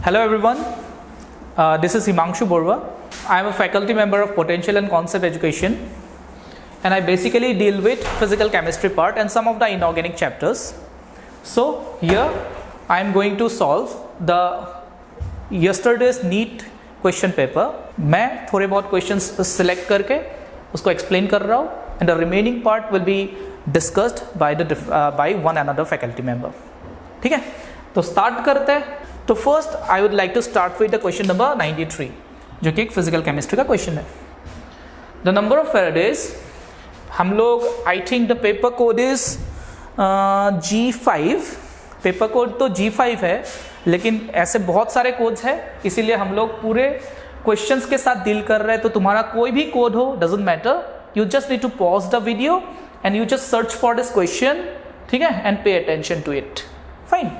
Hello everyone, this is Himanshu Borwa. I am a faculty member of Potential and Concept Education, and I basically deal with physical chemistry part and some of the inorganic chapters. So here I am going to solve the yesterday's NEET question paper. मैं थोड़े बहुत questions select करके उसको explain कर रहा हूँ, and the remaining part will be discussed by one another faculty member. ठीक है, तो start करते हैं. तो first I would like to start with the question number 93, जो कि एक फिजिकल केमिस्ट्री का क्वेश्चन है. द नंबर ऑफ फेराडेज, हम लोग I think the paper code is G5. Paper code तो G5 है, लेकिन ऐसे बहुत सारे कोड्स हैं, इसीलिए हम लोग पूरे क्वेश्चंस के साथ डील कर रहे हैं. तो तुम्हारा कोई भी कोड हो, doesn't matter, you just need to pause the video and you just search for this question, ठीक है, and pay attention to it. Fine.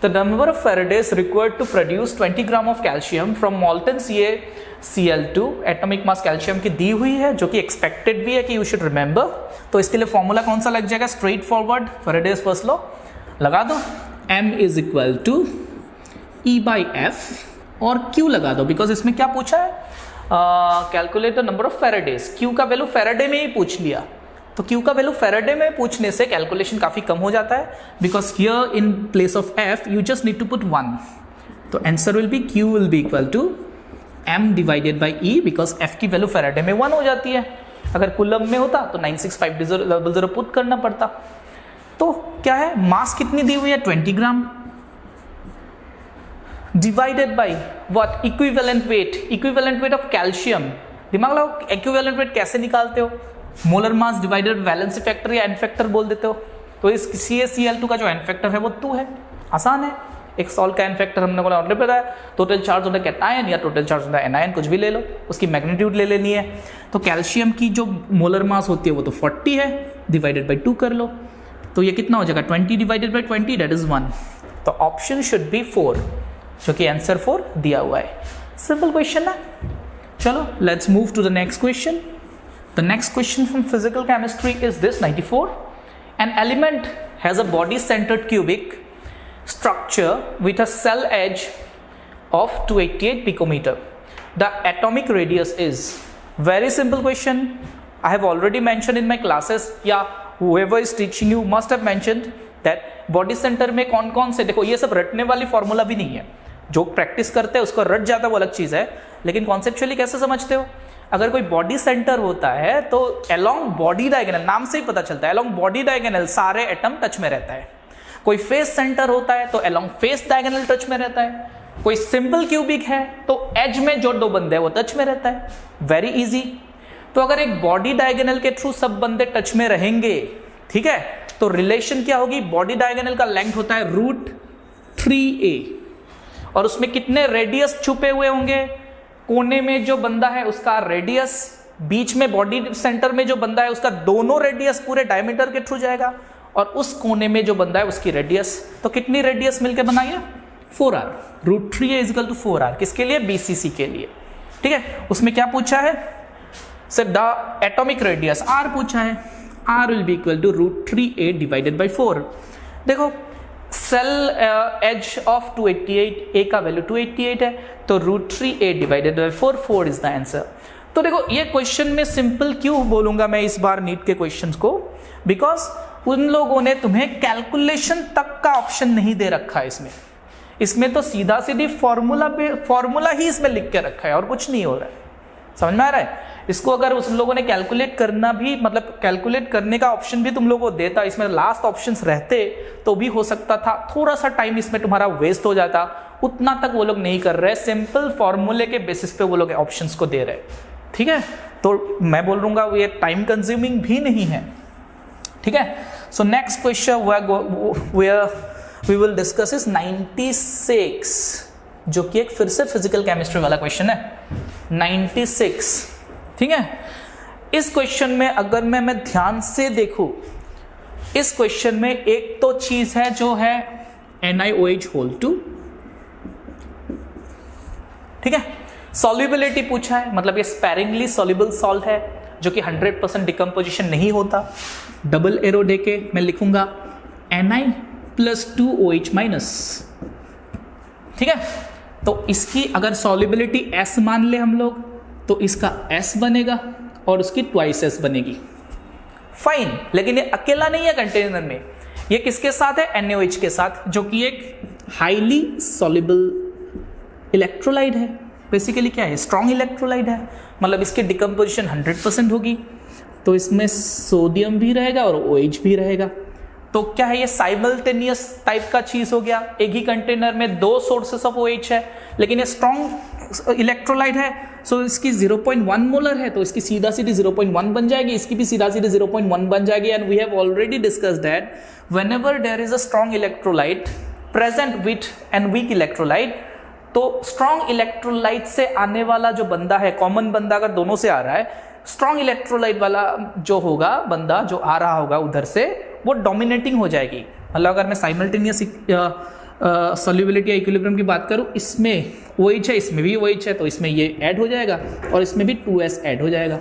The number of Faradays required to produce 20 gram of calcium from molten CaCl2. Atomic mass calcium की दी हुई है, जो कि expected भी है कि यू शुड रिमेंबर. तो इसके लिए फॉर्मूला कौन सा लग जाएगा? Straight forward Faradays first law लगा दो. M is equal to E/F और Q लगा दो, बिकॉज इसमें क्या पूछा है? Calculate the number of Faradays. Q का वैल्यू फेराडे में ही पूछ लिया, तो Q का वैल्यू फेराडे में पूछने से कैलकुलेशन काफी कम हो जाता है, because here in place of F you just need to put 1. तो answer will be Q will be equal to M divided by E, because F की वैल्यू फेराडे में 1 हो जाती है. अगर कुलम में होता तो 96500 पुट करना पड़ता. तो क्या है, मास कितनी दी हुई है? 20 gram divided by what? Equivalent weight. Equivalent weight of calcium. दिमाग लगाओ, इक्विवेलेंट वेट कैसे निकालते हो? Molar mass divided valency factor या एन फैक्टर बोल देते हो. तो इस CaCl2 का जो एन फैक्टर है वो 2 है. आसान है. एक सॉल्ट का एन फैक्टर हमने बोला ऑलरेडी पता है. Total charge on the cation या total charge on the anion, कुछ भी ले लो, उसकी मैग्नीट्यूड ले लेनी है. तो कैल्शियम की जो मोलर मास होती है वो तो 40 है, डिवाइडेड बाई 2 कर लो. तो ये कितना हो जाएगा? 20 डिवाइडेड बाई 20, दैट इज 1. तो ऑप्शन शुड बी 4, जो कि आंसर 4 दिया हुआ है. सिंपल क्वेश्चन है. चलो let's move to the next question. The next question from physical chemistry is this, 94. An element has a body-centered cubic structure with a cell edge of 288 picometer. The atomic radius is. Very simple question. I have already mentioned in my classes. Yeah, whoever is teaching you must have mentioned that body center में कौन कौन से, देखो ये सब रटने वाली formula भी नहीं है. जो प्रैक्टिस करते हैं उसको रट जाता है, वो अलग चीज़ है, लेकिन कॉन्सेप्चुअली कैसे समझते हो? अगर कोई बॉडी सेंटर होता है तो अलोंग बॉडी डायगोनल, नाम से ही पता चलता है, अलोंग बॉडी डायगोनल सारे एटम टच में रहता है. कोई फेस सेंटर होता है तो अलोंग फेस डायगोनल टच में रहता है. कोई सिंपल क्यूबिक है तो एज में जो 2 बंदे हैं वो टच में रहता है. Very easy. तो अगर एक बॉडी डायगोनल के थ्रू सब बंदे टच में रहेंगे, ठीक है, तो रिलेशन क्या होगी? बॉडी डायगोनल का लेंथ होता है √3a, और उसमें कितने रेडियस छुपे हुए होंगे? कोने में जो बंदा है उसका रेडियस, बीच में बॉडी सेंटर में जो बंदा है उसका दोनों रेडियस पूरे डायमीटर के थ्रू जाएगा, और उस कोने में जो बंदा है उसकी रेडियस. तो कितनी रेडियस मिलकर बनाइए? 4r. √3a is equal to 4r. किसके लिए? BCC के लिए. ठीक है. उसमें क्या पूछा है? Sir the atomic radius r पूछा है. r will be equal to √3a divided by 4. देखो सेल एज ऑफ 288, a का वैल्यू 288 है, तो √3a divided by 4 is the answer. तो देखो ये क्वेश्चन में सिंपल क्यों बोलूंगा मैं इस बार नीट के क्वेश्चंस को? बिकॉज उन लोगों ने तुम्हें कैलकुलेशन तक का ऑप्शन नहीं दे रखा है इसमें तो सीधा सीधी फॉर्मूला ही इसमें लिख के रखा है और कुछ नहीं हो रहा है. समझ में आ रहा है? इसको अगर उस लोगों ने कैलकुलेट करना भी, मतलब कैलकुलेट करने का ऑप्शन भी तुम लोगों को देता, इसमें लास्ट ऑप्शंस रहते तो भी हो सकता था, थोड़ा सा टाइम इसमें तुम्हारा वेस्ट हो जाता. उतना तक वो लोग नहीं कर रहे. सिंपल फॉर्मूले के बेसिस पे वो लोग ऑप्शंस को दे रहे. ठीक है, तो मैं बोल दूंगा ये टाइम कंज्यूमिंग भी नहीं है. ठीक है. So next question we will discuss is 96, जो कि एक फिर से फिजिकल केमिस्ट्री वाला क्वेश्चन है. 96. ठीक है. इस क्वेश्चन में अगर मैं ध्यान से देखूं, इस क्वेश्चन में एक तो चीज है जो है NiOH2. ठीक है. सॉल्युबिलिटी पूछा है, मतलब ये स्पैरिंगली सॉल्युबल सॉल्ट है, जो कि 100% डिकम्पोजिशन नहीं होता. डबल एरो देके मैं लिखूंगा Ni+2OH-. ठीक है. तो इसकी अगर सॉल्युबिलिटी S मान ले हम लोग तो इसका S बनेगा और उसकी ट्वाइस S बनेगी। फाइन, लेकिन ये अकेला नहीं है कंटेनर में, ये किसके साथ है? NaOH के साथ, जो कि एक हाईली सॉल्युबल इलेक्ट्रोलाइट है। बेसिकली क्या है? स्ट्रॉन्ग इलेक्ट्रोलाइट है, मतलब इसकी डिकम्पोजिशन 100% होगी, तो इसमें सोडियम भी रहेगा और OH भी रहेगा। तो क्या है? ये साइमल्टेनियस टाइप का चीज हो गया, एक ही कंटेनर में दो सोर्सेस ऑफ OH है, लेकिन ये स्ट्रॉन्ग इलेक्ट्रोलाइट है, सो इसकी 0.1 मोलर है, तो इसकी सीधा सीधी 0.1 बन जाएगी, इसकी भी सीधा सीधी 0.1 बन जाएगी। And we have already discussed that whenever there is a strong electrolyte present with and weak electrolyte, तो स्ट्रॉन्ग इलेक्ट्रोलाइट से आने वाला जो बंदा है, कॉमन बंदा अगर दोनों से आ रहा है, स्ट्रॉन्ग इलेक्ट्रोलाइट वाला जो होगा बंदा जो आ रहा होगा उधर से, वो डोमिनेटिंग हो जाएगी। मतलब अगर मैं साइमल्टेनियस सॉल्युबिलिटी या इक्विलिब्रियम की बात करूं, इसमें OH है, इसमें भी OH है, तो इसमें ये ऐड हो जाएगा और इसमें भी 2S ऐड हो जाएगा।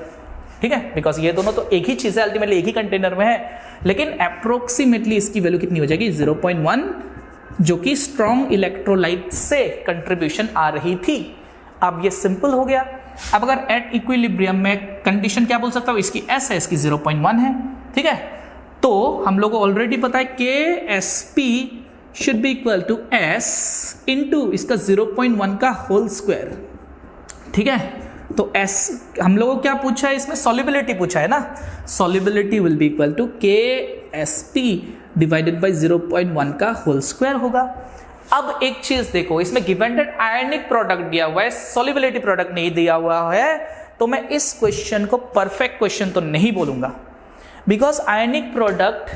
ठीक है, बिकॉज ये दोनों तो एक ही चीज़ है, अल्टीमेटली एक ही कंटेनर में है, लेकिन अप्रोक्सीमेटली इसकी वैल्यू कितनी हो जाएगी? 0.1, जो कि स्ट्रॉन्ग इलेक्ट्रोलाइट से कंट्रीब्यूशन आ रही थी। अब ये सिंपल हो गया। अब अगर एट इक्विलिब्रियम में कंडीशन क्या बोल सकता हूँ? इसकी S है, इसकी 0.1 है। ठीक है, तो हम लोग को ऑलरेडी पता है KSP should be equal to S into इसका 0.1 का होल स्क्वायर। ठीक है, तो S हम लोगों को क्या पूछा है? इसमें सॉल्युबिलिटी पूछा है ना, solubility will be equal to KSP divided by 0.1 का होल स्क्वायर होगा। अब एक चीज देखो, इसमें गिवन दैट आयनिक प्रोडक्ट दिया हुआ है, सॉल्युबिलिटी प्रोडक्ट नहीं दिया हुआ है, तो मैं इस क्वेश्चन को परफेक्ट क्वेश्चन तो नहीं बोलूंगा, बिकॉज आयनिक प्रोडक्ट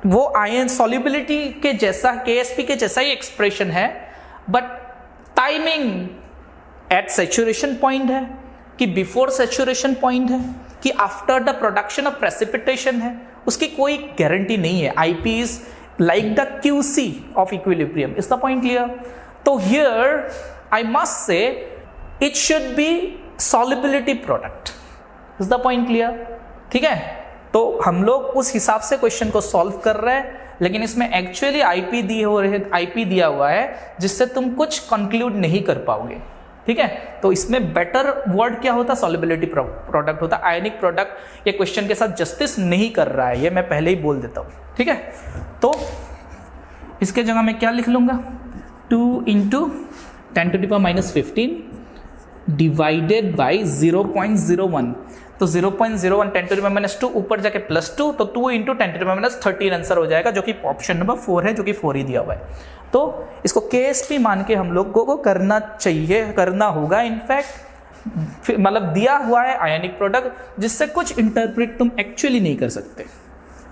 वो आयन सॉल्युबिलिटी के जैसा, KSP के जैसा ही एक्सप्रेशन है, but timing at saturation point है कि बिफोर सैचुरेशन पॉइंट है कि after the production of precipitation है, उसकी कोई गारंटी नहीं है। IP is like the QC of equilibrium. Is the point clear? So here I must say it should be solubility product. Is the point clear? ठीक है, तो हम लोग उस हिसाब से क्वेश्चन को सॉल्व कर रहे हैं, लेकिन इसमें एक्चुअली IP दिया हुआ है जिससे तुम कुछ कंक्लूड नहीं कर पाओगे। ठीक है, तो इसमें बेटर वर्ड क्या होता? सॉल्युबिलिटी प्रोडक्ट होता। आयनिक प्रोडक्ट ये क्वेश्चन के साथ जस्टिस नहीं कर रहा है, ये मैं पहले ही बोल देता हूँ। ठीक है, तो इसके जगह मैं क्या लिख लूँगा? 2 इंटू 10⁻⁻15 डिवाइडेड बाई 0.01, तो 0.01 10⁻⁻2 ऊपर जाके +2, तो 2 इंटू 10⁻⁻13 आंसर हो जाएगा, जो कि ऑप्शन नंबर 4 है, जो कि 4 ही दिया हुआ है। तो इसको KSP मान के हम लोग को करना चाहिए, करना होगा। इनफैक्ट मतलब दिया हुआ है आयनिक प्रोडक्ट, जिससे कुछ इंटरप्रेट तुम एक्चुअली नहीं कर सकते।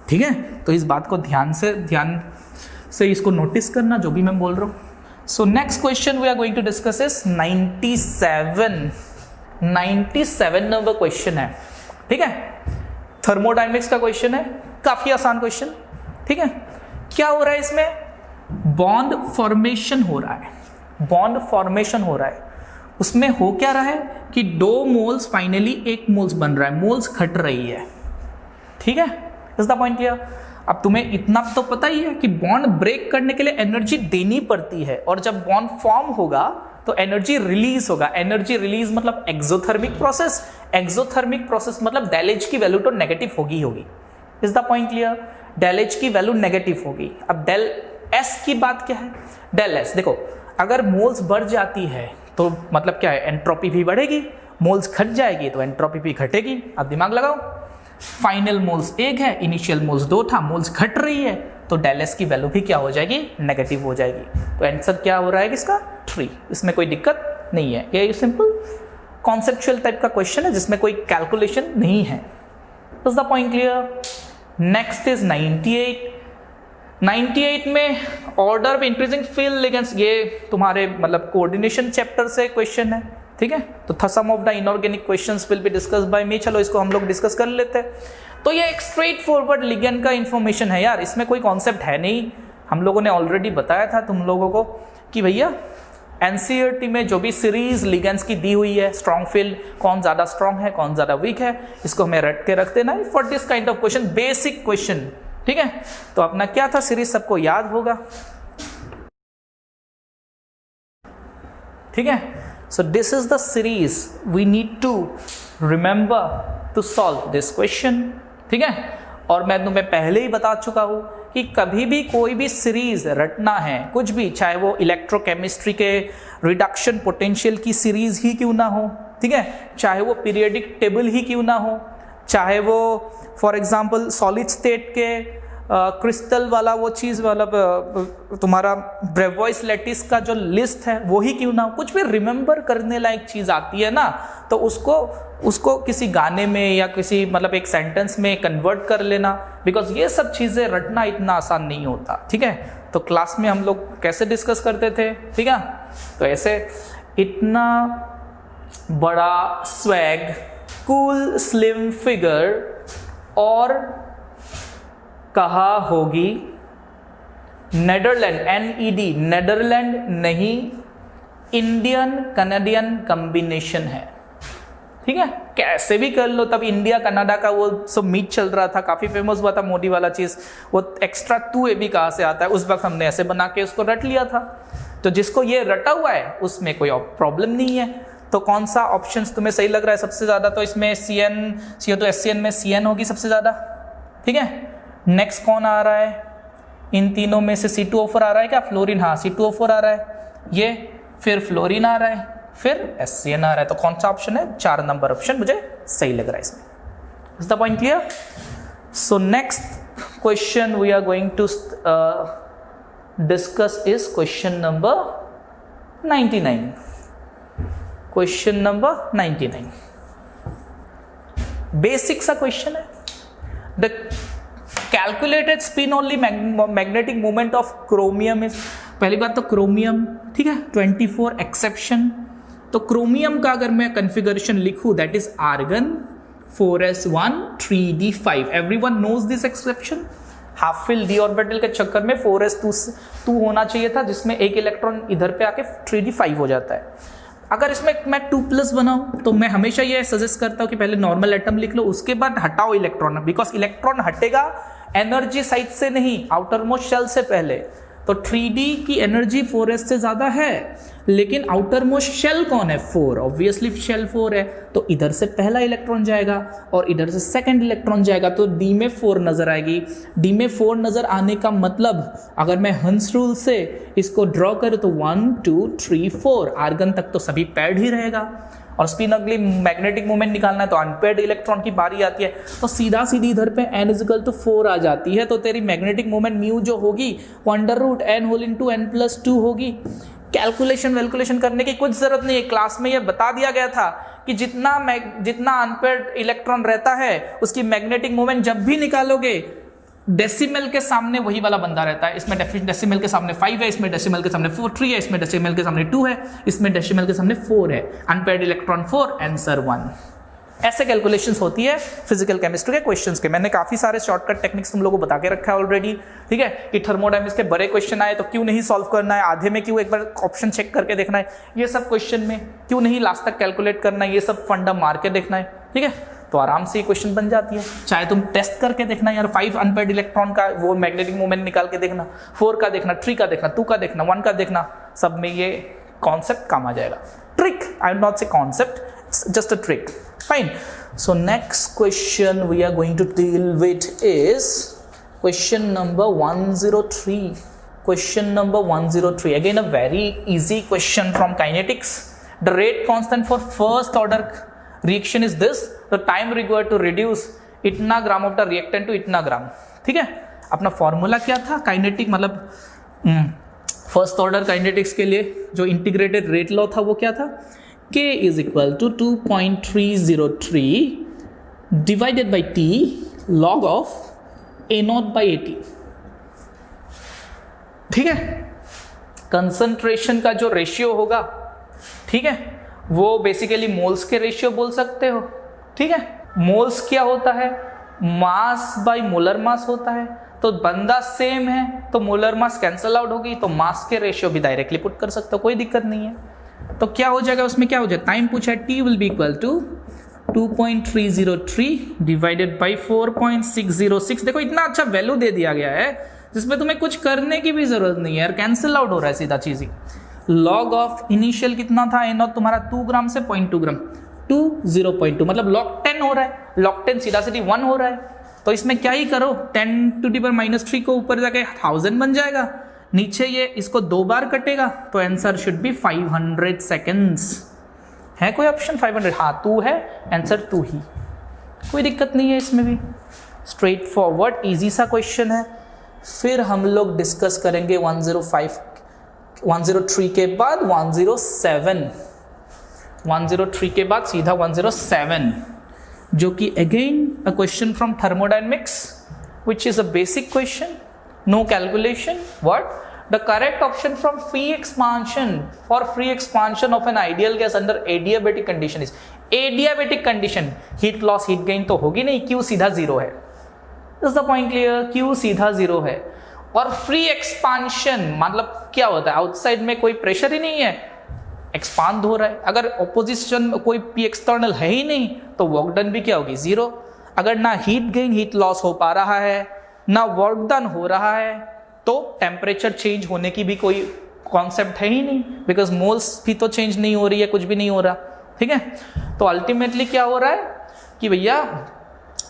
ठीक है, तो इस बात को ध्यान से इसको नोटिस करना, जो भी मैं बोल रहा हूँ। So next question we are going to discuss is 97 number question है। ठीक है, थर्मोडायनेमिक्स का क्वेश्चन है, काफी आसान क्वेश्चन। ठीक है, क्या हो रहा है इसमें? बॉन्ड फॉर्मेशन हो रहा है, बॉन्ड फॉर्मेशन हो रहा है। उसमें हो क्या रहा है कि 2 मोल्स फाइनली 1 मोल्स बन रहा है, मोल्स घट रही है। ठीक है, इज द पॉइंट क्लियर? अब तुम्हें इतना तो पता ही है कि बॉन्ड ब्रेक करने के लिए एनर्जी देनी पड़ती है, और जब बॉन्ड फॉर्म होगा तो एनर्जी रिलीज होगा। एनर्जी रिलीज मतलब एक्सोथर्मिक प्रोसेस, एक्सोथर्मिक प्रोसेस मतलब डेल H की वैल्यू तो नेगेटिव होगी। Is the point clear? Del H की वैल्यू नेगेटिव होगी। अब डेल S की बात क्या है? डेल S देखो, अगर मोल्स बढ़ जाती है तो मतलब क्या है? एंट्रोपी भी बढ़ेगी। मोल्स घट जाएगी तो एंट्रोपी भी घटेगी। अब दिमाग लगाओ, फाइनल मोल्स 1 है, इनिशियल मोल्स 2 था, मोल्स घट रही है, तो डेल S की वैल्यू भी क्या हो जाएगी? नेगेटिव हो जाएगी। तो आंसर क्या हो रहा है इसका? 3। इसमें कोई दिक्कत नहीं है, ये सिंपल कॉन्सेप्चुअल टाइप का क्वेश्चन है जिसमें कोई कैलकुलेशन नहीं है। Is the point clear? Next is 98 में order of increasing field ligands, ये तुम्हारे मतलब कोऑर्डिनेशन चैप्टर से क्वेश्चन है। ठीक है, तो some of the inorganic questions will be discussed by me. चलो इसको हम लोग डिस्कस कर लेते हैं। तो ये एक स्ट्रेट फॉरवर्ड लिगेंड का इंफॉर्मेशन है यार, इसमें कोई कॉन्सेप्ट है नहीं। हम लोगों ने ऑलरेडी बताया था तुम लोगों को कि भैया NCERT में जो भी सीरीज लिगेंड्स की दी हुई है, स्ट्रॉन्ग फील्ड कौन ज़्यादा स्ट्रॉन्ग है, कौन ज़्यादा वीक है, इसको हमें रट के रख देना है for this kind of question, basic question. ठीक है, तो अपना क्या था सीरीज सबको याद होगा। ठीक है। So this is the series we need to remember to solve this question, ठीक है। और मैं तुम्हें पहले ही बता चुका हूं कि कभी भी कोई भी सीरीज रटना है, कुछ भी, चाहे वो इलेक्ट्रोकेमिस्ट्री के रिडक्शन पोटेंशियल की सीरीज ही क्यों ना हो, ठीक है, चाहे वो पीरियोडिक टेबल ही क्यों ना हो, चाहे वो फॉर एग्जांपल सॉलिड स्टेट के क्रिस्टल वाला वो चीज़ वाला तुम्हारा ब्रेवॉइस लैटिस का जो लिस्ट है वो ही क्यों ना हो, कुछ भी रिमेंबर करने लायक चीज़ आती है ना, तो उसको किसी गाने में या किसी मतलब एक सेंटेंस में कन्वर्ट कर लेना, बिकॉज ये सब चीज़ें रटना इतना आसान नहीं होता, ठीक है। तो क्लास में हम लोग कैसे डिस्कस करते थे, ठीक है, तो ऐसे इतना बड़ा स्वैग, कूल स्लिम फिगर और कहा होगी नेदरलैंड, NED नेदरलैंड नहीं, इंडियन कनाडियन कॉम्बिनेशन है, ठीक है। कैसे भी कर लो, तब इंडिया कनाडा का वो सब मीट चल रहा था, काफ़ी फेमस हुआ था मोदी वाला चीज़, वो एक्स्ट्रा 2AB कहाँ से आता है, उस वक्त हमने ऐसे बना के उसको रट लिया था। तो जिसको ये रटा हुआ है उसमें कोई प्रॉब्लम नहीं है। तो कौन सा ऑप्शन तुम्हें सही लग रहा है सबसे ज़्यादा, तो इसमें CO2SCN में CN होगी सबसे ज़्यादा, ठीक है। नेक्स्ट कौन आ रहा है इन तीनों में से, C2O4 आ रहा है क्या, फ्लोरीन, हाँ C2O4 आ रहा है ये, फिर फ्लोरीन आ रहा है, फिर SCN आ रहा है, तो कौन सा ऑप्शन है, 4 नंबर ऑप्शन मुझे सही लग रहा है इसमें। Is the point clear? So next question we are going to discuss is question number 99। Question number 99 basic सा क्वेश्चन है। The calculated spin only magnetic moment of chromium is, पहली बात तो क्रोमियम, ठीक है, 24 एक्सेप्शन। तो क्रोमियम का अगर मैं कॉन्फ़िगरेशन लिखूं, that is argon 4s1 3d5, everyone knows this exception. Half fill d orbital के चक्कर में 4s2 होना चाहिए था, जिसमें एक इलेक्ट्रॉन इधर पे आके 3d5 हो जाता है। अगर इसमें मैं 2+ बनाऊं तो मैं हमेशा ये सजेस्ट करता हूं कि पहले नॉर्मल एटम लिख लो, उसके बाद हटाओ इलेक्ट्रॉन, बिकॉज इलेक्ट्रॉन हटेगा एनर्जी साइड से नहीं, आउटर मोस्ट शेल से पहले। तो 3D की एनर्जी 4s से ज़्यादा है, लेकिन आउटर मोस्ट शेल कौन है, 4, ऑब्वियसली शेल 4 है, तो इधर से पहला इलेक्ट्रॉन जाएगा और इधर से सेकंड इलेक्ट्रॉन जाएगा, तो D में 4 नज़र आएगी। D में 4 नज़र आने का मतलब, अगर मैं हंस रूल से इसको ड्रॉ करूँ तो 1 2 3 4 आर्गन तक तो सभी पैड ही रहेगा, और स्पिन अगली मैग्नेटिक मोमेंट निकालना है तो अनपेड इलेक्ट्रॉन की बारी आती है, तो सीधा सीधी इधर पे n=4 आ जाती है, तो तेरी मैग्नेटिक मोमेंट म्यू जो होगी वो √n(n+2) होगी। कैलकुलेशन करने की कुछ जरूरत नहीं है, क्लास में ये बता दिया गया था कि जितना अनपेड इलेक्ट्रॉन रहता है उसकी मैग्नेटिक मोमेंट जब भी निकालोगे डेसिमल के सामने वही वाला बंदा रहता है। इसमें डेसिमल के सामने 5 है, इसमें डेसिमल के सामने 3 है, इसमें डेसिमल के सामने 2 है, इसमें डेसिमल के सामने 4 है। Unpaired electron 4, answer 1। ऐसे कैलकुलेशंस होती है फिजिकल केमिस्ट्री के क्वेश्चंस के। मैंने काफी सारे शॉर्टकट टेक्निक्स तुम लोगों को बता के रखा है ऑलरेडी, ठीक है, कि थर्मोडायनेमिक्स के बड़े क्वेश्चन आए तो क्यों नहीं सॉल्व करना है, आधे में क्यों एक बार ऑप्शन चेक करके देखना है, ये सब क्वेश्चन में क्यों नहीं लास्ट तक कैलकुलेट करना है, ये सब फंडा मार के देखना है, ठीक है, तो आराम से ये क्वेश्चन बन जाती है। चाहे तुम टेस्ट करके देखना यार, 5 अनपेयर्ड इलेक्ट्रॉन का वो मैग्नेटिक मोमेंट निकाल के देखना, 4 का देखना, 3 का देखना, 2 का देखना, 1 का देखना, सब में ये कॉन्सेप्ट काम आ जाएगा। Trick, I will not say concept, just a trick, fine. So next question we are going to deal with is question number 103। Question number 103, again a very easy question from kinetics. The rate constant for first order reaction is this, the time required to reduce इतना gram of the reactant to इतना gram, ठीक है। अपना formula क्या था kinetic, मतलब first order kinetics के लिए जो इंटीग्रेटेड रेट लॉ था वो क्या था, K is equal to 2.303 divided by T log of A0 by AT, ठीक है। कंसंट्रेशन का जो रेशियो होगा, ठीक है, वो बेसिकली मोल्स के रेशियो बोल सकते हो, ठीक है। मोल्स क्या होता है, मास बाय मोलर मास होता है, तो बंदा सेम है तो मोलर मास कैंसल आउट होगी, तो मास के रेशियो भी डायरेक्टली पुट कर सकते हो, कोई दिक्कत नहीं है। तो क्या हो जाएगा उसमें, क्या हो जाएगा, टाइम पूछा है, T will be equal to 2.303 divided by 4.606। देखो इतना अच्छा वैल्यू दे दिया गया है जिसमें तुम्हें कुछ करने की भी जरूरत नहीं है यार, कैंसिल आउट हो रहा है सीधा चीज ही। लॉग ऑफ इनिशियल कितना था n0 तुम्हारा 2 ग्राम से 0.2 ग्राम 2 0.2 मतलब log 10 हो रहा है, log 10 सीधा सीधी 1 हो रहा है। तो इसमें क्या ही करो 10⁻³ को ऊपर जाके 1000 बन जाएगा, नीचे ये इसको 2 बार कटेगा तो आंसर शुड बी 500 सेकेंड्स। है कोई ऑप्शन 500? हाँ 2 है, आंसर 2 ही, कोई दिक्कत नहीं है इसमें भी, स्ट्रेट फॉरवर्ड इजी सा क्वेश्चन है। फिर हम लोग डिस्कस करेंगे 103 के बाद 107, 103 के बाद सीधा 107 जो कि again a question from thermodynamics which is a basic question, no calculation. What the correct option from free expansion for free expansion of an ideal gas under adiabatic condition is adiabatic condition. Heat loss heat gain तो होगी नहीं, Q सीधा 0 है, is the point clear? Q सीधा 0 है। और free expansion मतलब क्या होता है, आउटसाइड में कोई प्रेशर ही नहीं है, एक्सपांड हो रहा है। अगर ऑपोजिशन में कोई पी एक्सटर्नल है ही नहीं तो वर्क डन भी क्या होगी 0। अगर ना हीट गेन हीट लॉस हो पा रहा है ना वर्क डन हो रहा है तो टेम्परेचर चेंज होने की भी कोई कॉन्सेप्ट है ही नहीं, बिकॉज मोल्स भी तो चेंज नहीं हो रही है, कुछ भी नहीं हो रहा, ठीक है। तो अल्टीमेटली क्या हो रहा है कि भैया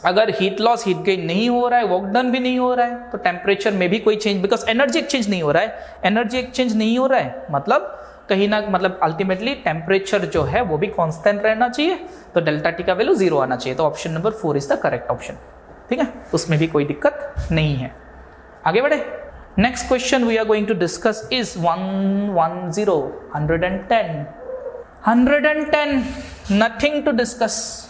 अगर हीट लॉस हीट गेन नहीं हो रहा है, वर्क डन भी नहीं हो रहा है, तो टेम्परेचर में भी कोई चेंज, बिकॉज एनर्जी एक्सचेंज नहीं हो रहा है, एनर्जी एक्सचेंज नहीं हो रहा है मतलब कहीं ना मतलब अल्टीमेटली टेम्परेचर जो है वो भी कांस्टेंट रहना चाहिए, तो डेल्टा टी का वैल्यू 0 आना चाहिए। तो option number 4 is the correct option, ठीक है, उसमें भी कोई दिक्कत नहीं है। आगे बढ़े, next question we are going to discuss is 110 nothing to discuss.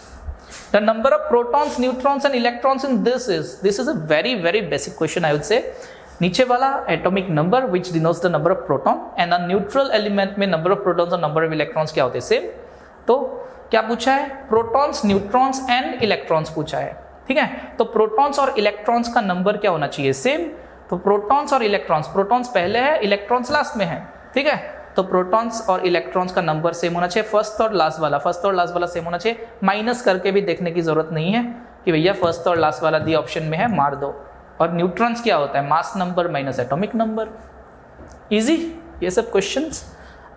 The number of protons, neutrons and electrons in this is a very basic question I would say। नीचे वाला atomic number which denotes the number of proton and a neutral element में number of protons और number of electrons क्या होते हैं same. तो क्या पूछा है, protons, neutrons and electrons पूछा है, ठीक है। तो protons और electrons का नंबर क्या होना चाहिए सेम। तो protons और electrons, protons पहले है electrons लास्ट में है, ठीक है। तो प्रोटॉन्स और इलेक्ट्रॉन्स का नंबर सेम होना चाहिए, फर्स्ट और लास्ट वाला सेम होना चाहिए। माइनस करके भी देखने की जरूरत नहीं है कि भैया फर्स्ट और लास्ट वाला दी ऑप्शन में है मार दो। और न्यूट्रॉन्स क्या होता है, mass number minus atomic number. Easy, ये सब क्वेश्चंस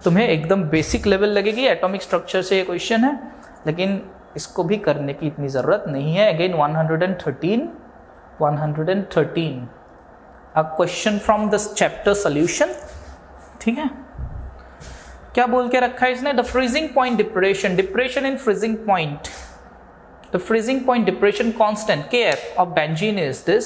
तुम्हें एकदम बेसिक लेवल लगेगी, एटॉमिक स्ट्रक्चर से ये क्वेश्चन है, लेकिन इसको भी करने की इतनी ज़रूरत नहीं है। Again 113 a question from this chapter solution, ठीक है। क्या बोल के रखा है इसने, the freezing point depression in freezing point, the freezing point depression constant KF of benzene is this,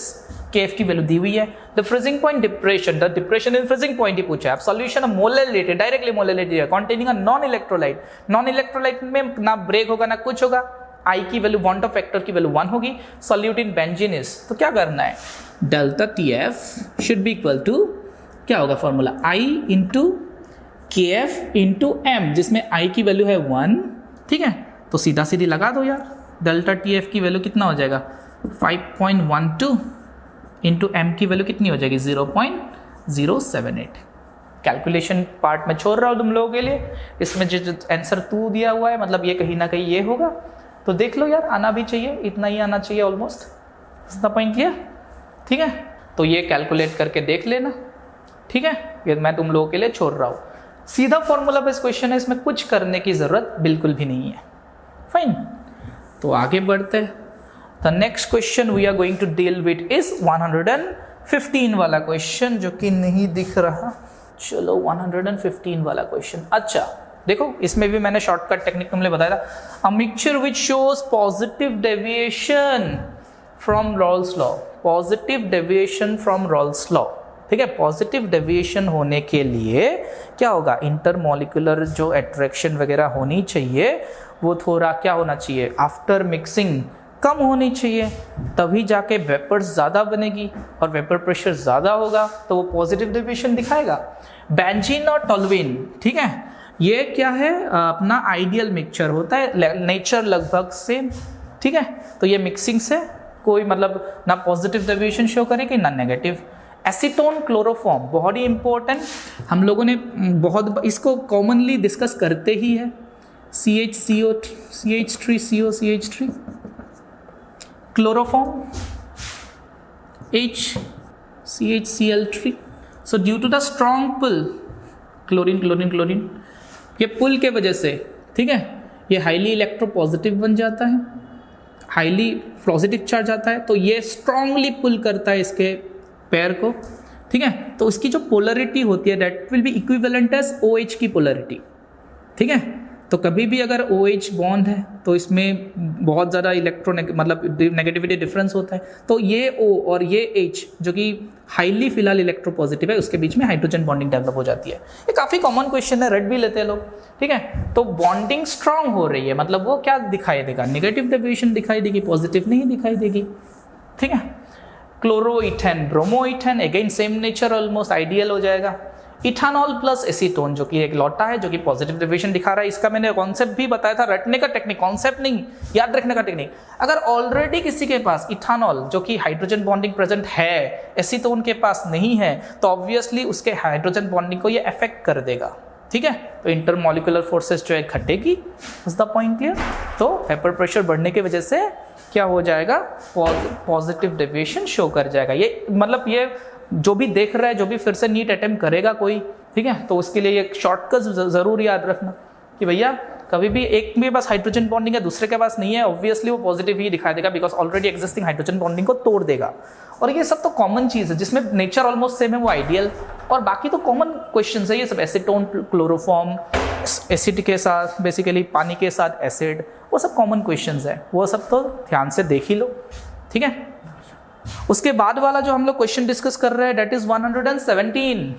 KF की वैल्यू दी हुई है। The freezing point depression, the depression in freezing point ही पूछा है। सॉल्यूशन मोलैलिटी, डायरेक्टली मोलैलिटी है, containing a non electrolyte में ना ब्रेक होगा ना कुछ होगा, I की वैल्यू बॉन्ड ऑफ फैक्टर की वैल्यू 1 होगी। सॉल्यूट इन बेंजीन इज, तो क्या करना है, delta TF should be equal to क्या होगा formula, I into KF into M, जिसमें I की वैल्यू है 1, ठीक है। तो सीधा सीधी लगा दो यार, डेल्टा TF की वैल्यू कितना हो जाएगा 5.12 इंटू M की वैल्यू कितनी हो जाएगी 0.078। कैलकुलेशन पार्ट में छोड़ रहा हूँ तुम लोगों के लिए, इसमें जो आंसर 2 दिया हुआ है मतलब ये कहीं ना कहीं ये होगा, तो देख लो यार, आना भी चाहिए, इतना ही आना चाहिए ऑलमोस्ट, इतना पॉइंट क्लियर, ठीक है। तो ये कैलकुलेट करके देख लेना, ठीक है, ये मैं तुम लोगों के लिए छोड़ रहा हूँ। सीधा फॉर्मूला बेस्ड क्वेश्चन है, इसमें कुछ करने की जरूरत बिल्कुल भी नहीं है, फाइन। तो आगे बढ़ते हैं, the next question we are going to deal with is 115 वाला क्वेश्चन, जो कि नहीं दिख रहा, चलो 115 वाला क्वेश्चन। अच्छा देखो, इसमें भी मैंने शॉर्टकट टेक्निक तुमने बताया था, a mixture which shows positive deviation from Rawls law, positive deviation from Rawls law, ठीक है। पॉजिटिव डेविएशन होने के लिए क्या होगा, इंटरमॉलिक्यूलर जो अट्रैक्शन वगैरह होनी चाहिए वो थोड़ा क्या होना चाहिए, आफ्टर मिक्सिंग कम होनी चाहिए, तभी जाके वेपर्स ज़्यादा बनेगी और वेपर प्रेशर ज़्यादा होगा तो वो पॉजिटिव डेविएशन दिखाएगा। बेंजीन और टोल्यूइन, ठीक है, ये क्या है अपना आइडियल मिक्सचर होता है, नेचर लगभग सेम, ठीक है। तो ये मिक्सिंग से कोई मतलब ना पॉजिटिव डेविएशन शो करेगी ना नेगेटिव। एसीटोन क्लोरोफॉर्म बहुत ही इंपॉर्टेंट, हम लोगों ने बहुत इसको कॉमनली डिस्कस करते ही है, CH3 chloroform HCHCl3, so due to the strong pull chlorine chlorine chlorine, ये पुल के वजह से, ठीक है, ये हाईली इलेक्ट्रोपॉजिटिव बन जाता है, हाईली पॉजिटिव चार्ज आता है, तो ये स्ट्रांगली पुल करता है इसके पेयर को, ठीक है। तो इसकी जो पोलरिटी होती है that will be equivalent as OH की पोलरिटी, ठीक है। तो कभी भी अगर OH बॉन्ड है तो इसमें बहुत ज़्यादा मतलब नेगेटिविटी डिफरेंस होता है, तो ये O और ये H जो कि हाईली फिलहाल इलेक्ट्रोपॉजिटिव है उसके बीच में हाइड्रोजन बॉन्डिंग डेवलप हो जाती है। ये काफ़ी कॉमन क्वेश्चन है, रट भी लेते हैं लोग, ठीक है। तो बॉन्डिंग स्ट्रांग हो रही है, मतलब वो क्या दिखाई देगा, नेगेटिव डेविएशन दिखाई देगी, पॉजिटिव नहीं दिखाई देगी, ठीक है। Chloroethane bromoethane, again same nature, almost ideal हो जाएगा। इथानॉल प्लस एसीटोन जो कि एक लौटा है जो कि पॉजिटिव डेविएशन दिखा रहा है, इसका मैंने कॉन्सेप्ट भी बताया था, रटने का टेक्निक, कॉन्सेप्ट नहीं, याद रखने का टेक्निक। अगर ऑलरेडी किसी के पास इथानॉल जो कि हाइड्रोजन बॉन्डिंग प्रेजेंट है, एसीटोन के पास नहीं है, तो ऑब्वियसली उसके हाइड्रोजन बॉन्डिंग को ये अफेक्ट कर देगा, ठीक है। तो इंटरमॉलिक्यूलर फोर्सेस जो है घटेगी, इज द पॉइंट क्लियर। तो वेपर प्रेशर बढ़ने की वजह से क्या हो जाएगा, पॉजिटिव डेविएशन शो कर जाएगा। ये मतलब ये जो भी देख रहा है, जो भी फिर से नीट अटेम्प्ट करेगा कोई, ठीक है, तो उसके लिए एक शॉर्टकट जरूर याद रखना कि भैया कभी भी एक के पास हाइड्रोजन बॉन्डिंग है दूसरे के पास नहीं है, ऑब्वियसली वो पॉजिटिव ही दिखा देगा because already existing hydrogen bonding को तोड़ देगा। और ये सब तो कॉमन चीज़ है जिसमें नेचर ऑलमोस्ट सेम है, वो आइडियल, और बाकी तो कॉमन क्वेश्चन है ये सब, एसीटोन क्लोरोफॉर्म, एसिड के साथ बेसिकली पानी के साथ एसिड, वो सब कॉमन क्वेश्चन है, वो सब तो ध्यान से देख ही लो, ठीक है। उसके बाद वाला जो हम लोग क्वेश्चन डिस्कस कर रहे हैं that is 117,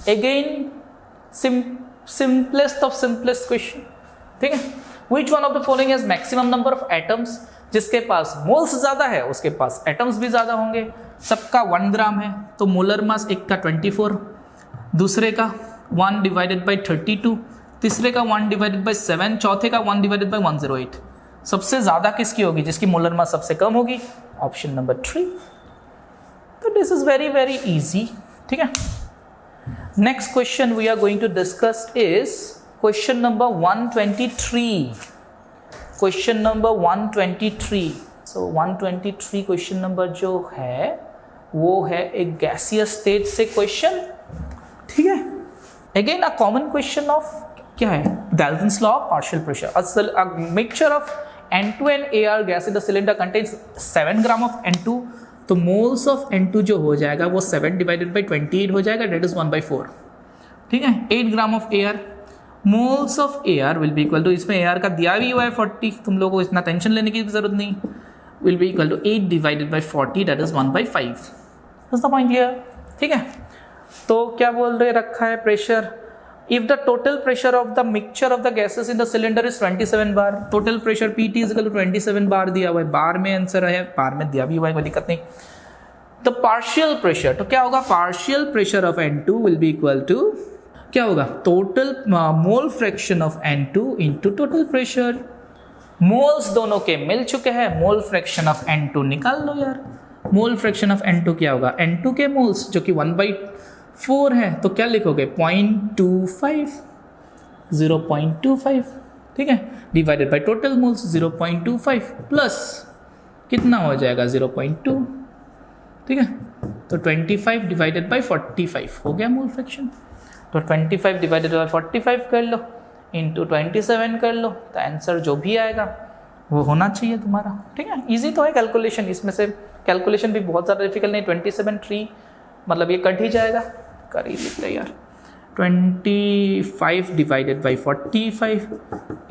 again simplest of simplest question, ठीक है। Which one of the following has maximum number of atoms, जिसके पास मोल्स ज्यादा है उसके पास एटम्स भी ज्यादा होंगे। सबका 1 ग्राम है तो मोलर मास एक का 24, दूसरे का 1 डिवाइडेड बाई 32, तीसरे का 1 डिवाइडेड बाई 7, चौथे का 1 डिवाइडेड बाई 108। सबसे ज्यादा किसकी होगी, जिसकी मोलर मास सबसे कम होगी, ऑप्शन नंबर 3। तो this is very very easy, ठीक है। Next question we are going to discuss is question number 123, question number 123। सो 123 क्वेश्चन नंबर जो है वो है एक गैसियस स्टेट से क्वेश्चन, ठीक है। Again a common question of क्या है, Dalton's law of partial pressure, a mixture of N2 and AR gas in the cylinder contains 7 gram of N2, तो मोल्स ऑफ N2 जो हो जाएगा वो 7 डिवाइडेड बाई 28 हो जाएगा, डेट इज 1/4, ठीक है। 8 gram of AR, moles of AR will be equal to, इसमें AR का दिया भी हुआ है 40, तुम लोगों को इतना टेंशन लेने की जरूरत नहीं, will be equal to 8 divided by 40 that is 1/5, that's the point here, ठीक है। तो क्या बोल रहे रखा है pressure, if the total pressure of the mixture of the gases in the cylinder is 27 bar, total pressure PT is equal to 27 bar दिया हुआ है, बार में आंसर है, बार में दिया भी हुआ है, कोई दिक्कत नहीं। तो पार्शियल प्रेशर, तो क्या होगा, partial pressure of N2 will be equal to क्या होगा, total mole fraction of N2 into total pressure. Moles दोनों के मिल चुके हैं, मोल फ्रैक्शन ऑफ N2 निकाल लो यार। मोल फ्रैक्शन ऑफ N2 क्या होगा, N2 के मोल्स जो कि 1/4 है, तो क्या लिखोगे 0.25, 0.25, ठीक है, divided by total moles 0.25 plus कितना हो जाएगा 0.2, ठीक है। तो 25 डिवाइडेड बाय 45 हो गया मोल फ्रैक्शन। तो 25 डिवाइडेड बाय 45 कर लो इंटू 27 कर लो, तो आंसर जो भी आएगा वो होना चाहिए तुम्हारा, ठीक है। इजी तो है कैलकुलेशन, इसमें से कैलकुलेशन भी बहुत ज़्यादा डिफिकल्ट नहीं, 27 3 मतलब ये कट ही जाएगा, कर ही लेते यार। 25 डिवाइडेड बाई 45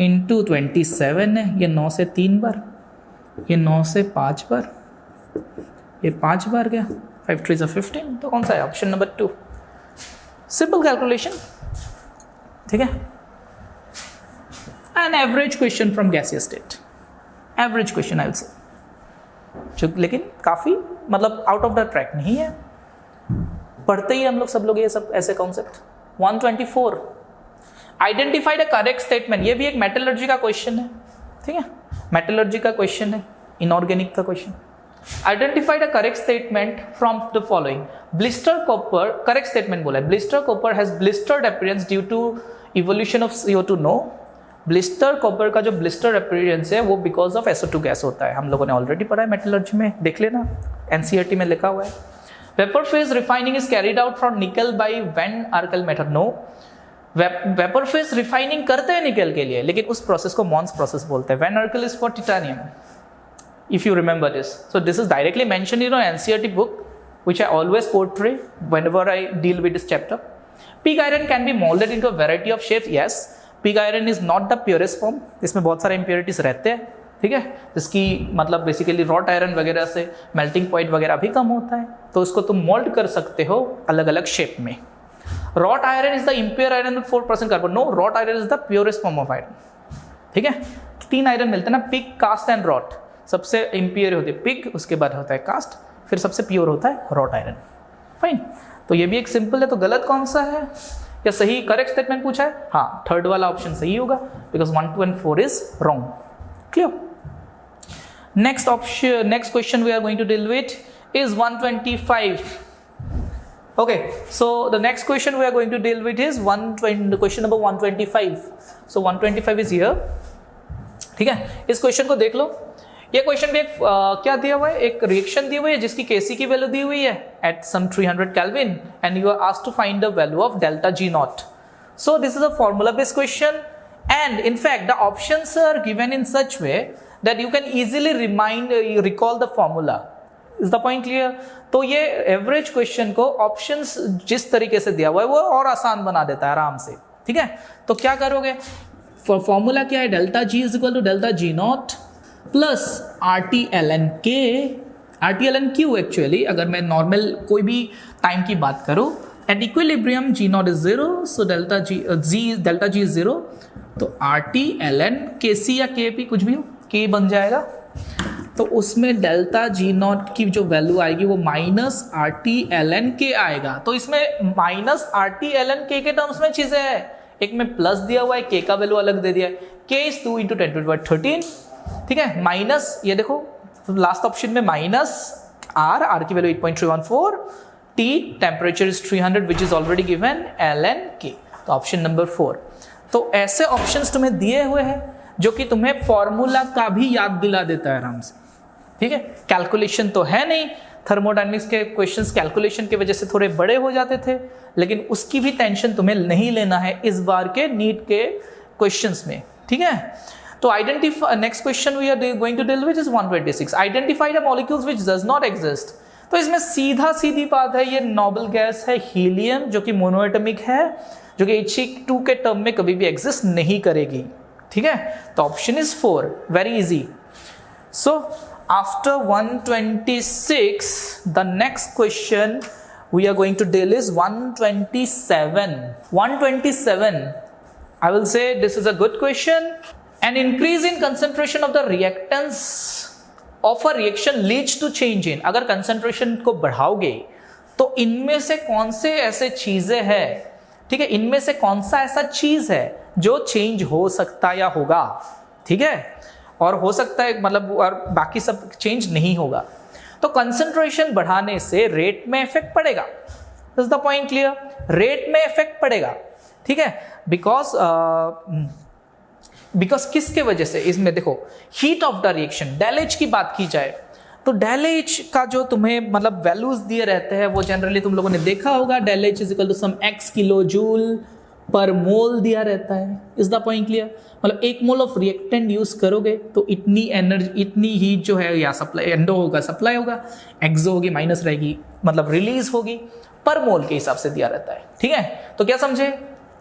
इंटू 27 है, ये 9 से 3 बार, ये 9 से 5 बार, ये 5 बार गया, 5 3 is 15, तो कौन सा है, ऑप्शन नंबर 2, सिंपल कैलकुलेशन, ठीक है। An average question from gaseous state, average question I will say, जो लेकिन काफ़ी मतलब आउट ऑफ द ट्रैक नहीं है, पढ़ते ही हम लोग सब लोग ये सब ऐसे concept. 124, identified a correct statement, ये भी एक मेटलर्जी का क्वेश्चन है, ठीक है, मेटलर्जी का क्वेश्चन है, इनऑर्गेनिक का question. Identified a correct statement from the following, blister copper, correct statement बोला है, blister copper has blistered appearance due to evolution of CO2, no, blister copper का जो ब्लिस्टर अपीयरेंस है वो बिकॉज ऑफ SO2 गैस होता है, हम लोगों ने ऑलरेडी पढ़ा है मेटलर्जी में, देख लेना NCERT में लिखा हुआ है। Vapour phase refining is carried out from nickel by van Arkel method. No, vapour phase refining करते हैं निकल के लिए, लेकिन उस प्रोसेस को मॉन्स प्रोसेस बोलते हैं। Van Arkel is for titanium, if you remember this. So this is directly mentioned in an NCERT book, which I always portray whenever I deal with this chapter. Pig iron can be molded into a variety of shapes. Yes, pig iron is not the purest form. इसमें बहुत सारे impurities रहते हैं, ठीक है, जिसकी मतलब basically wrought iron वगैरह से मेल्टिंग पॉइंट वगैरह भी कम होता है, तो उसको तुम मोल्ड कर सकते हो अलग अलग शेप में। Wrought iron is the impure iron with 4% carbon. No, wrought iron is the purest form of iron, ठीक है। 3 आयरन मिलते हैं ना, पिग, कास्ट एंड रॉट। सबसे इंप्योर होती है पिग, उसके बाद होता है कास्ट, फिर सबसे प्योर होता है रॉट आयरन। फाइन, तो ये भी एक सिंपल है। तो गलत कौन सा है या सही करेक्ट स्टेटमेंट पूछा है? हाँ, थर्ड वाला ऑप्शन सही होगा, because 1, 2 and 4 is wrong. Clear? Next option, next question we are going to deal with is 125. Okay, so the next question we are going to deal with is question number 125. So 125 is here. ठीक है, इस question को देख लो। ये question भी एक क्या दिया हुआ है, एक रिएक्शन दी हुई है जिसकी Kc की वैल्यू दी हुई है at some 300 Kelvin and you are asked to find the value of delta G naught. So this is a formula based question and in fact the options are given in such way that you can easily recall the formula. Is the point clear? तो ये average question को options जिस तरीके से दिया हुआ है वो और आसान बना देता है आराम से, ठीक है। तो क्या करोगे, फॉर्मूला क्या है, delta G is equal to delta G naught plus R T L N K, R T L N Q actually, अगर मैं नॉर्मल कोई भी टाइम की बात करूँ, at equilibrium G naught is 0, so delta G is 0, तो are T L N के सी या के पी कुछ भी हो, के बन जाएगा। तो उसमें डेल्टा जी नॉट की जो वैल्यू आएगी वो minus R T L N K आएगा। तो इसमें minus R T L N K terms में चीजें है, एक में प्लस दिया हुआ है, के का वैल्यू अलग दे दिया है, के इज 2 × 10⁻13, ठीक है, माइनस ये देखो लास्ट ऑप्शन में माइनस आर की value 8.314, T temperature is 300 which is already given, L N K, तो ऑप्शन नंबर 4। तो ऐसे ऑप्शंस तुम्हें दिए हुए हैं जो कि तुम्हें फॉर्मूला का भी याद दिला देता है आराम से, ठीक है। कैलकुलेशन तो है नहीं, थर्मोडायनेमिक्स के क्वेश्चंस कैलकुलेशन की वजह से थोड़े बड़े हो जाते थे, लेकिन उसकी भी टेंशन तुम्हें नहीं लेना है इस बार के नीट के क्वेश्चंस में, ठीक है। तो identify, next question we are going to deal with is 126, identify the molecules which does not exist. तो इसमें सीधा सीधी बात है, ये नोबल गैस है हीलियम, जो कि मोनोएटमिक है, जो कि He2 के टर्म में कभी भी एग्जिस्ट नहीं करेगी, ठीक है। तो option is 4, very easy. So after 126 the next question we are going to deal is 127. 127, I will say this is a good question. An increase in concentration of the reactants of a reaction leads to change in, अगर concentration को बढ़ाओगे तो इनमें से कौन से ऐसे चीजें हैं, ठीक है, इनमें से कौन सा ऐसा चीज है जो चेंज हो सकता या होगा, ठीक है, और हो सकता है मतलब, और बाकी सब चेंज नहीं होगा। तो कंसंट्रेशन बढ़ाने से रेट में इफेक्ट पड़ेगा, is the point clear, rate में इफेक्ट पड़ेगा, ठीक है, बिकॉज किसके वजह से, इसमें देखो heat of the reaction, del H की बात की जाए तो डेल एच का जो तुम्हें मतलब वैल्यूज दिए रहते हैं वो जनरली तुम लोगों ने देखा होगा, del H is equal to some X kilo joule पर मोल दिया रहता है, इज द पॉइंट क्लियर। मतलब 1 मोल ऑफ रिएक्टेंट यूज करोगे तो इतनी एनर्जी, इतनी हीट जो है या सप्लाई, एंडो होगा सप्लाई होगा, एक्सो होगी माइनस रहेगी, मतलब रिलीज होगी, पर मोल के हिसाब से दिया रहता है, ठीक है। तो क्या समझे,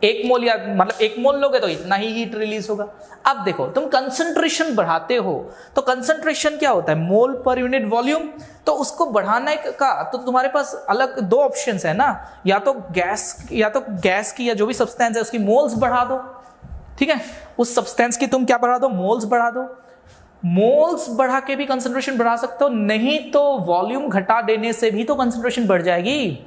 1 मोल या मतलब 1 मोल लोगे तो इतना ही हीट रिलीज होगा। अब देखो तुम कंसंट्रेशन बढ़ाते हो तो कंसंट्रेशन क्या होता है, मोल पर यूनिट वॉल्यूम, तो उसको बढ़ाने का तो तुम्हारे पास अलग 2 ऑप्शंस है ना, या तो गैस की या जो भी सब्सटेंस है उसकी मोल्स बढ़ा दो, ठीक है, उस सब्सटेंस की तुम क्या बढ़ा दो, मोल्स बढ़ा दो। मोल्स बढ़ा के भी कंसंट्रेशन बढ़ा सकते हो, नहीं तो वॉल्यूम घटा देने से भी तो कंसंट्रेशन बढ़ जाएगी।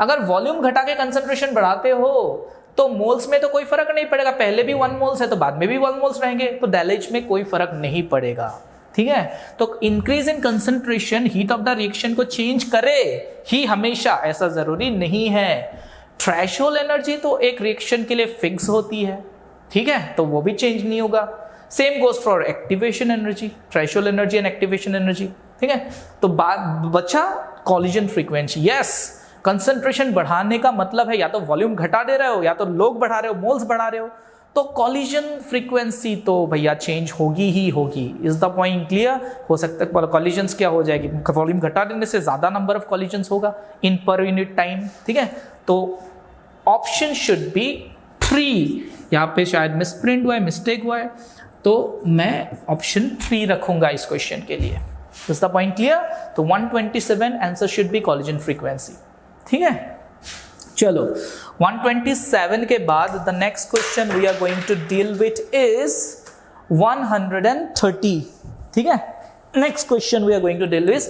अगर वॉल्यूम घटा के कंसंट्रेशन बढ़ाते हो तो मोल्स में तो कोई फर्क नहीं पड़ेगा, पहले भी 1 मोल्स है तो बाद में भी 1 मोल्स रहेंगे, तो डेलेज में कोई फर्क नहीं पड़ेगा, ठीक है। तो increase in concentration heat of the reaction को चेंज करे ही हमेशा, ऐसा जरूरी नहीं है। थ्रेशोल्ड एनर्जी तो एक रिएक्शन के लिए फिक्स होती है, ठीक है, तो वो भी चेंज नहीं होगा। Same goes for activation energy, threshold energy and activation energy, ठीक है। तो बात बचा कॉलिजन फ्रीक्वेंसी। यस, कंसंट्रेशन बढ़ाने का मतलब है या तो वॉल्यूम घटा दे रहे हो या तो लोग बढ़ा रहे हो, मोल्स बढ़ा रहे हो, तो कॉलिजन फ्रीक्वेंसी तो भैया चेंज होगी ही होगी। Is the point clear? हो सकता है कॉलिजन्स क्या हो जाएगी, वॉल्यूम घटा देने से ज्यादा नंबर ऑफ कॉलिजन्स होगा इन पर यूनिट टाइम, ठीक है। तो ऑप्शन शुड बी 3। यहाँ पे शायद मिसप्रिंट हुआ है, मिस्टेक हुआ है, तो मैं ऑप्शन 3 रखूंगा इस क्वेश्चन के लिए। Is the point clear? तो 127 answer should be collision frequency, ठीक है। चलो 127 के बाद the next question we are going to deal with is 130, ठीक है। Next question we are going to deal with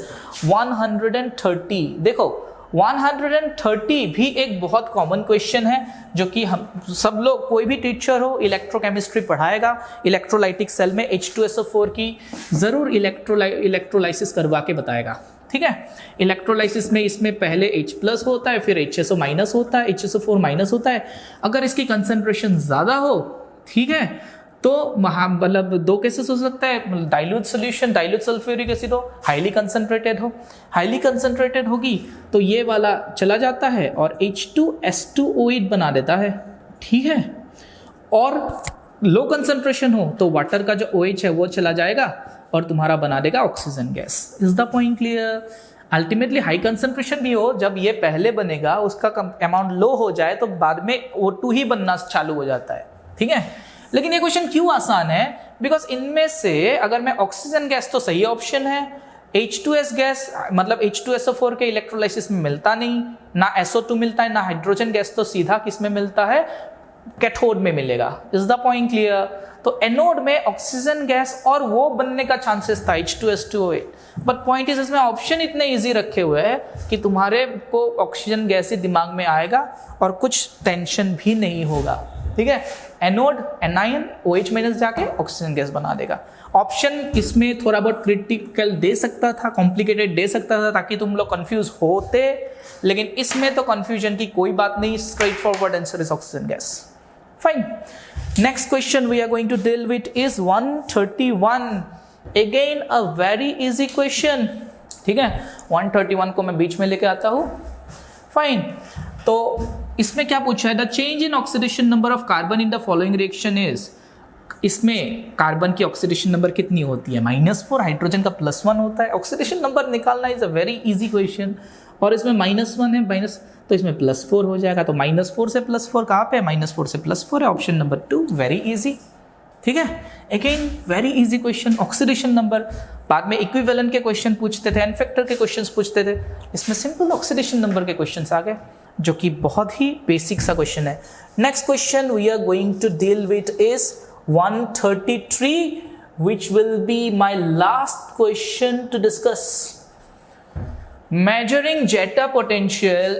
130। देखो 130 भी एक बहुत कॉमन क्वेश्चन है जो कि हम सब लोग, कोई भी टीचर हो इलेक्ट्रोकेमिस्ट्री पढ़ाएगा, इलेक्ट्रोलाइटिक सेल में H2SO4 की जरूर इलेक्ट्रोलाइसिस करवा के बताएगा, ठीक है। इलेक्ट्रोलाइसिस में इसमें पहले H+ होता है, फिर HSO- होता है, HSO4- होता है। अगर इसकी कंसंट्रेशन ज्यादा हो, ठीक है, तो मतलब दो केसेस हो सकता है, dilute solution, dilute sulphuric acid हो, हाईली कंसंट्रेटेड हो, हाईली कंसंट्रेटेड होगी तो ये वाला चला जाता है और H2S2O8 बना देता है, ठीक है। और लो कंसंट्रेशन हो तो वाटर का जो OH है वो चला जाएगा और तुम्हारा बना देगा oxygen gas. Is the point clear? Ultimately high concentration भी हो, जब ये पहले बनेगा उसका अमाउंट लो हो जाए तो बाद में O2 ही बनना चालू हो जाता है, ठीक है। लेकिन ये क्वेश्चन क्यों आसान है? बिकॉज इनमें से अगर मैं ऑक्सीजन गैस तो सही ऑप्शन है, H2S गैस मतलब H2SO4 के इलेक्ट्रोलाइसिस में मिलता नहीं, ना SO2 मिलता है, ना हाइड्रोजन गैस तो सीधा किस में मिलता है, कैथोड में मिलेगा। Is the point clear? तो एनोड में ऑक्सीजन गैस और वो बनने का चांसेस था H2S2O8, बट पॉइंट इज इसमें ऑप्शन इतने इजी रखे हुए हैं कि तुम्हारे को ऑक्सीजन गैस ही दिमाग में आएगा और कुछ टेंशन भी नहीं होगा, ठीक है। एनोड एनायन OH- जाके ऑक्सीजन गैस बना देगा। ऑप्शन इसमें थोड़ा बहुत क्रिटिकल दे सकता था, कॉम्प्लिकेटेड दे सकता था ताकि तुम लोग कंफ्यूज होते, लेकिन इसमें तो कंफ्यूजन की कोई बात नहीं, straight forward answer is oxygen gas. Fine. Next question we are going to deal with is 131। Again a very easy question, ठीक है। 131 को मैं बीच में लेके आता हूं। फाइन। तो इसमें क्या पूछा है? The change in oxidation number of carbon in the following reaction is, इसमें कार्बन की ऑक्सीडेशन नंबर कितनी होती है? -4, हाइड्रोजन का +1 होता है। ऑक्सीडेशन नंबर निकालना is a very easy question, और इसमें -1 है, माइनस तो इसमें +4 हो जाएगा। तो -4 से +4 कहाँ पे है? -4 से +4 है, ऑप्शन नंबर 2, वेरी इजी, ठीक है। Again very easy question, oxidation number. बाद में इक्विवेलेंट के क्वेश्चन पूछते थे, एन फैक्टर के क्वेश्चंस पूछते थे, इसमें सिंपल ऑक्सीडेशन नंबर के क्वेश्चंस आ गए, जो कि बहुत ही बेसिक सा क्वेश्चन है। Next question we are going to deal with is 133, which will be my last question to discuss. Measuring zeta potential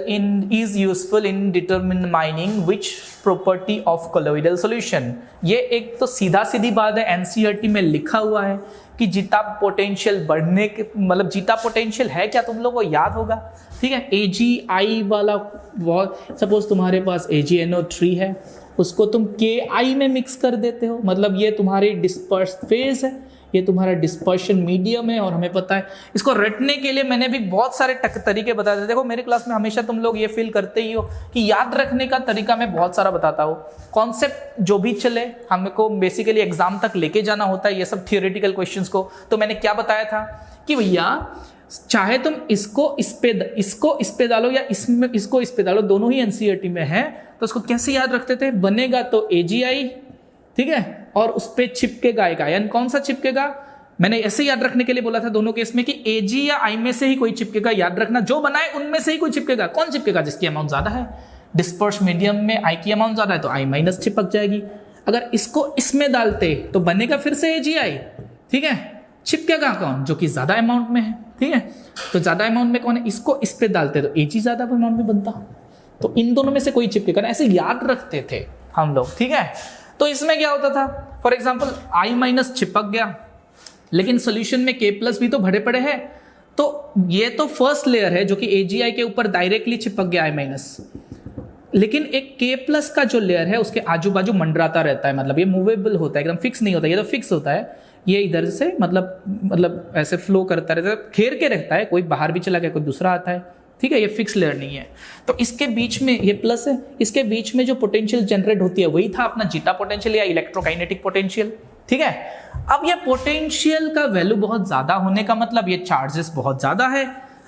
is useful in determining which property of colloidal solution. ये एक तो सीधा सीधी बात है, NCERT में लिखा हुआ है कि जीटा पोटेंशियल बढ़ने के मतलब जीटा पोटेंशियल है क्या, तुम लोगों को याद होगा, ठीक है। AgI वाला, सपोज तुम्हारे पास AgNO3 है, उसको तुम KI में मिक्स कर देते हो, मतलब ये तुम्हारी डिस्पर्स फेज है, ये तुम्हारा डिस्पर्शन मीडियम है। और हमें पता है इसको रटने के लिए मैंने भी बहुत सारे तरीके बताते थे। देखो मेरे क्लास में हमेशा तुम लोग ये फील करते ही हो कि याद रखने का तरीका मैं बहुत सारा बताता हूँ। कॉन्सेप्ट जो भी चले हमको बेसिकली एग्जाम तक लेके जाना होता है, ये सब थियोरेटिकल क्वेश्चंस को। तो मैंने क्या बताया था कि भैया चाहे तुम इसको इस पे डालो या इसमें इसको इस पे डालो, दोनों ही NCERT में है, तो उसको कैसे याद रखते थे? बनेगा तो AgI, ठीक है, और उस पे चिपकेगा एक आयन। कौन सा चिपकेगा? मैंने ऐसे याद रखने के लिए बोला था दोनों केस में कि Ag या I में से ही कोई चिपकेगा। याद रखना, जो बनाए उनमें से ही कोई चिपकेगा। कौन चिपकेगा? जिसकी अमाउंट ज्यादा है। डिस्पर्स मीडियम में I की अमाउंट ज्यादा है तो I- चिपक जाएगी। अगर इसको इसमें डालते तो बनेगा फिर से AgI, ठीक है। चिपकेगा कौन? जो कि ज्यादा अमाउंट में है, ठीक है। तो ज्यादा अमाउंट में कौन है? इसको इस पे डालते तो Ag ज्यादा अमाउंट में बनता, तो इन दोनों में से कोई चिपकेगा ना, ऐसे याद रखते थे हम लोग, ठीक है। तो इसमें क्या होता था, फॉर एग्जाम्पल I- चिपक गया, लेकिन सोल्यूशन में K+ भी तो भरे पड़े हैं, तो ये तो फर्स्ट लेयर है जो कि AgI के ऊपर डायरेक्टली चिपक गया I-। लेकिन एक K+ का जो लेयर है उसके आजू बाजू मंडराता रहता है, मतलब ये मूवेबल होता है, एकदम फिक्स नहीं होता, ये तो फिक्स होता है, ये इधर से मतलब ऐसे फ्लो करता रहता है, घेर के रहता है, कोई बाहर भी चला गया कोई दूसरा आता है, ठीक है, ये फिक्स लेयर नहीं है। तो इसके बीच में ये प्लस है, इसके बीच में जो पोटेंशियल जनरेट होती है वही था अपना जीटा पोटेंशियल या इलेक्ट्रोकाइनेटिक पोटेंशियल, ठीक है। अब ये पोटेंशियल का वैल्यू बहुत ज्यादा होने का मतलब ये चार्जेस बहुत ज्यादा है।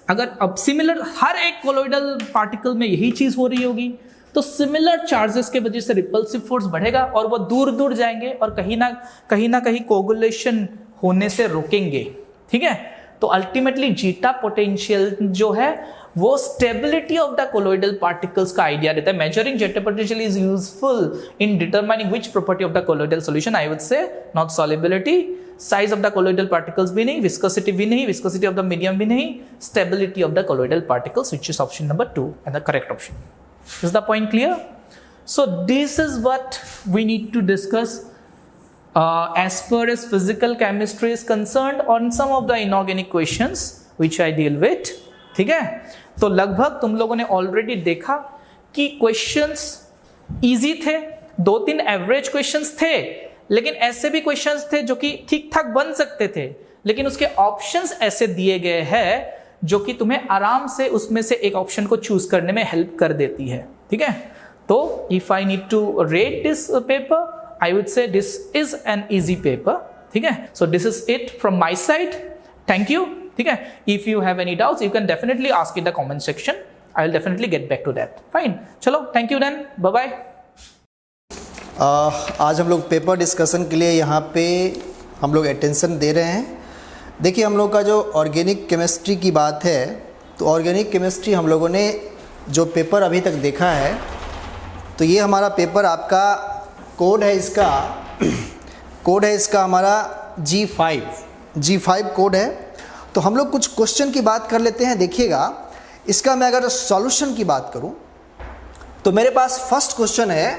अगर अब सिमिलर हर एक कोलोइडल पार्टिकल में यही चीज हो रही होगी तो सिमिलर चार्जेस के वजह से रिपल्सिव फोर्स बढ़ेगा और वो दूर दूर जाएंगे और कहीं ना कहीं कोगुलेशन होने से रोकेंगे, ठीक है। तो अल्टीमेटली जीटा पोटेंशियल जो है वो stability of the colloidal particles का आइडिया देता है। Measuring zeta potential is useful in determining which property of the colloidal solution, I would से not solubility, size of the colloidal particles भी नहीं, viscosity भी नहीं, विस्कोसिटी ऑफ द मीडियम भी नहीं, stability of the colloidal particles, which is option number 2 and the correct option. Is the point clear? So this is what we need to discuss as far as physical chemistry is concerned on some of the inorganic questions which I deal with, ठीक है। तो लगभग तुम लोगों ने already देखा कि questions easy थे, 2-3 एवरेज क्वेश्चंस थे, लेकिन ऐसे भी क्वेश्चंस थे जो कि ठीक ठाक बन सकते थे, लेकिन उसके ऑप्शंस ऐसे दिए गए हैं जो कि तुम्हें आराम से उसमें से एक ऑप्शन को चूज करने में हेल्प कर देती है, ठीक है। तो if I need to rate this paper I would say this is an easy paper, ठीक है। So this is it from my side, thank you, ठीक है। If you have any doubts you can definitely ask in the comment section, I will definitely get back to that, fine. चलो thank you then, bye bye. आज हम लोग paper discussion के लिए यहाँ पे हम लोग अटेंशन दे रहे हैं। देखिए हम लोग का जो ऑर्गेनिक केमिस्ट्री की बात है, तो ऑर्गेनिक केमिस्ट्री हम लोगों ने जो पेपर अभी तक देखा है, तो ये हमारा पेपर आपका कोड है इसका हमारा G5 कोड है। तो हम लोग कुछ क्वेश्चन की बात कर लेते हैं। देखिएगा इसका मैं अगर सॉल्यूशन की बात करूं तो मेरे पास फर्स्ट क्वेश्चन है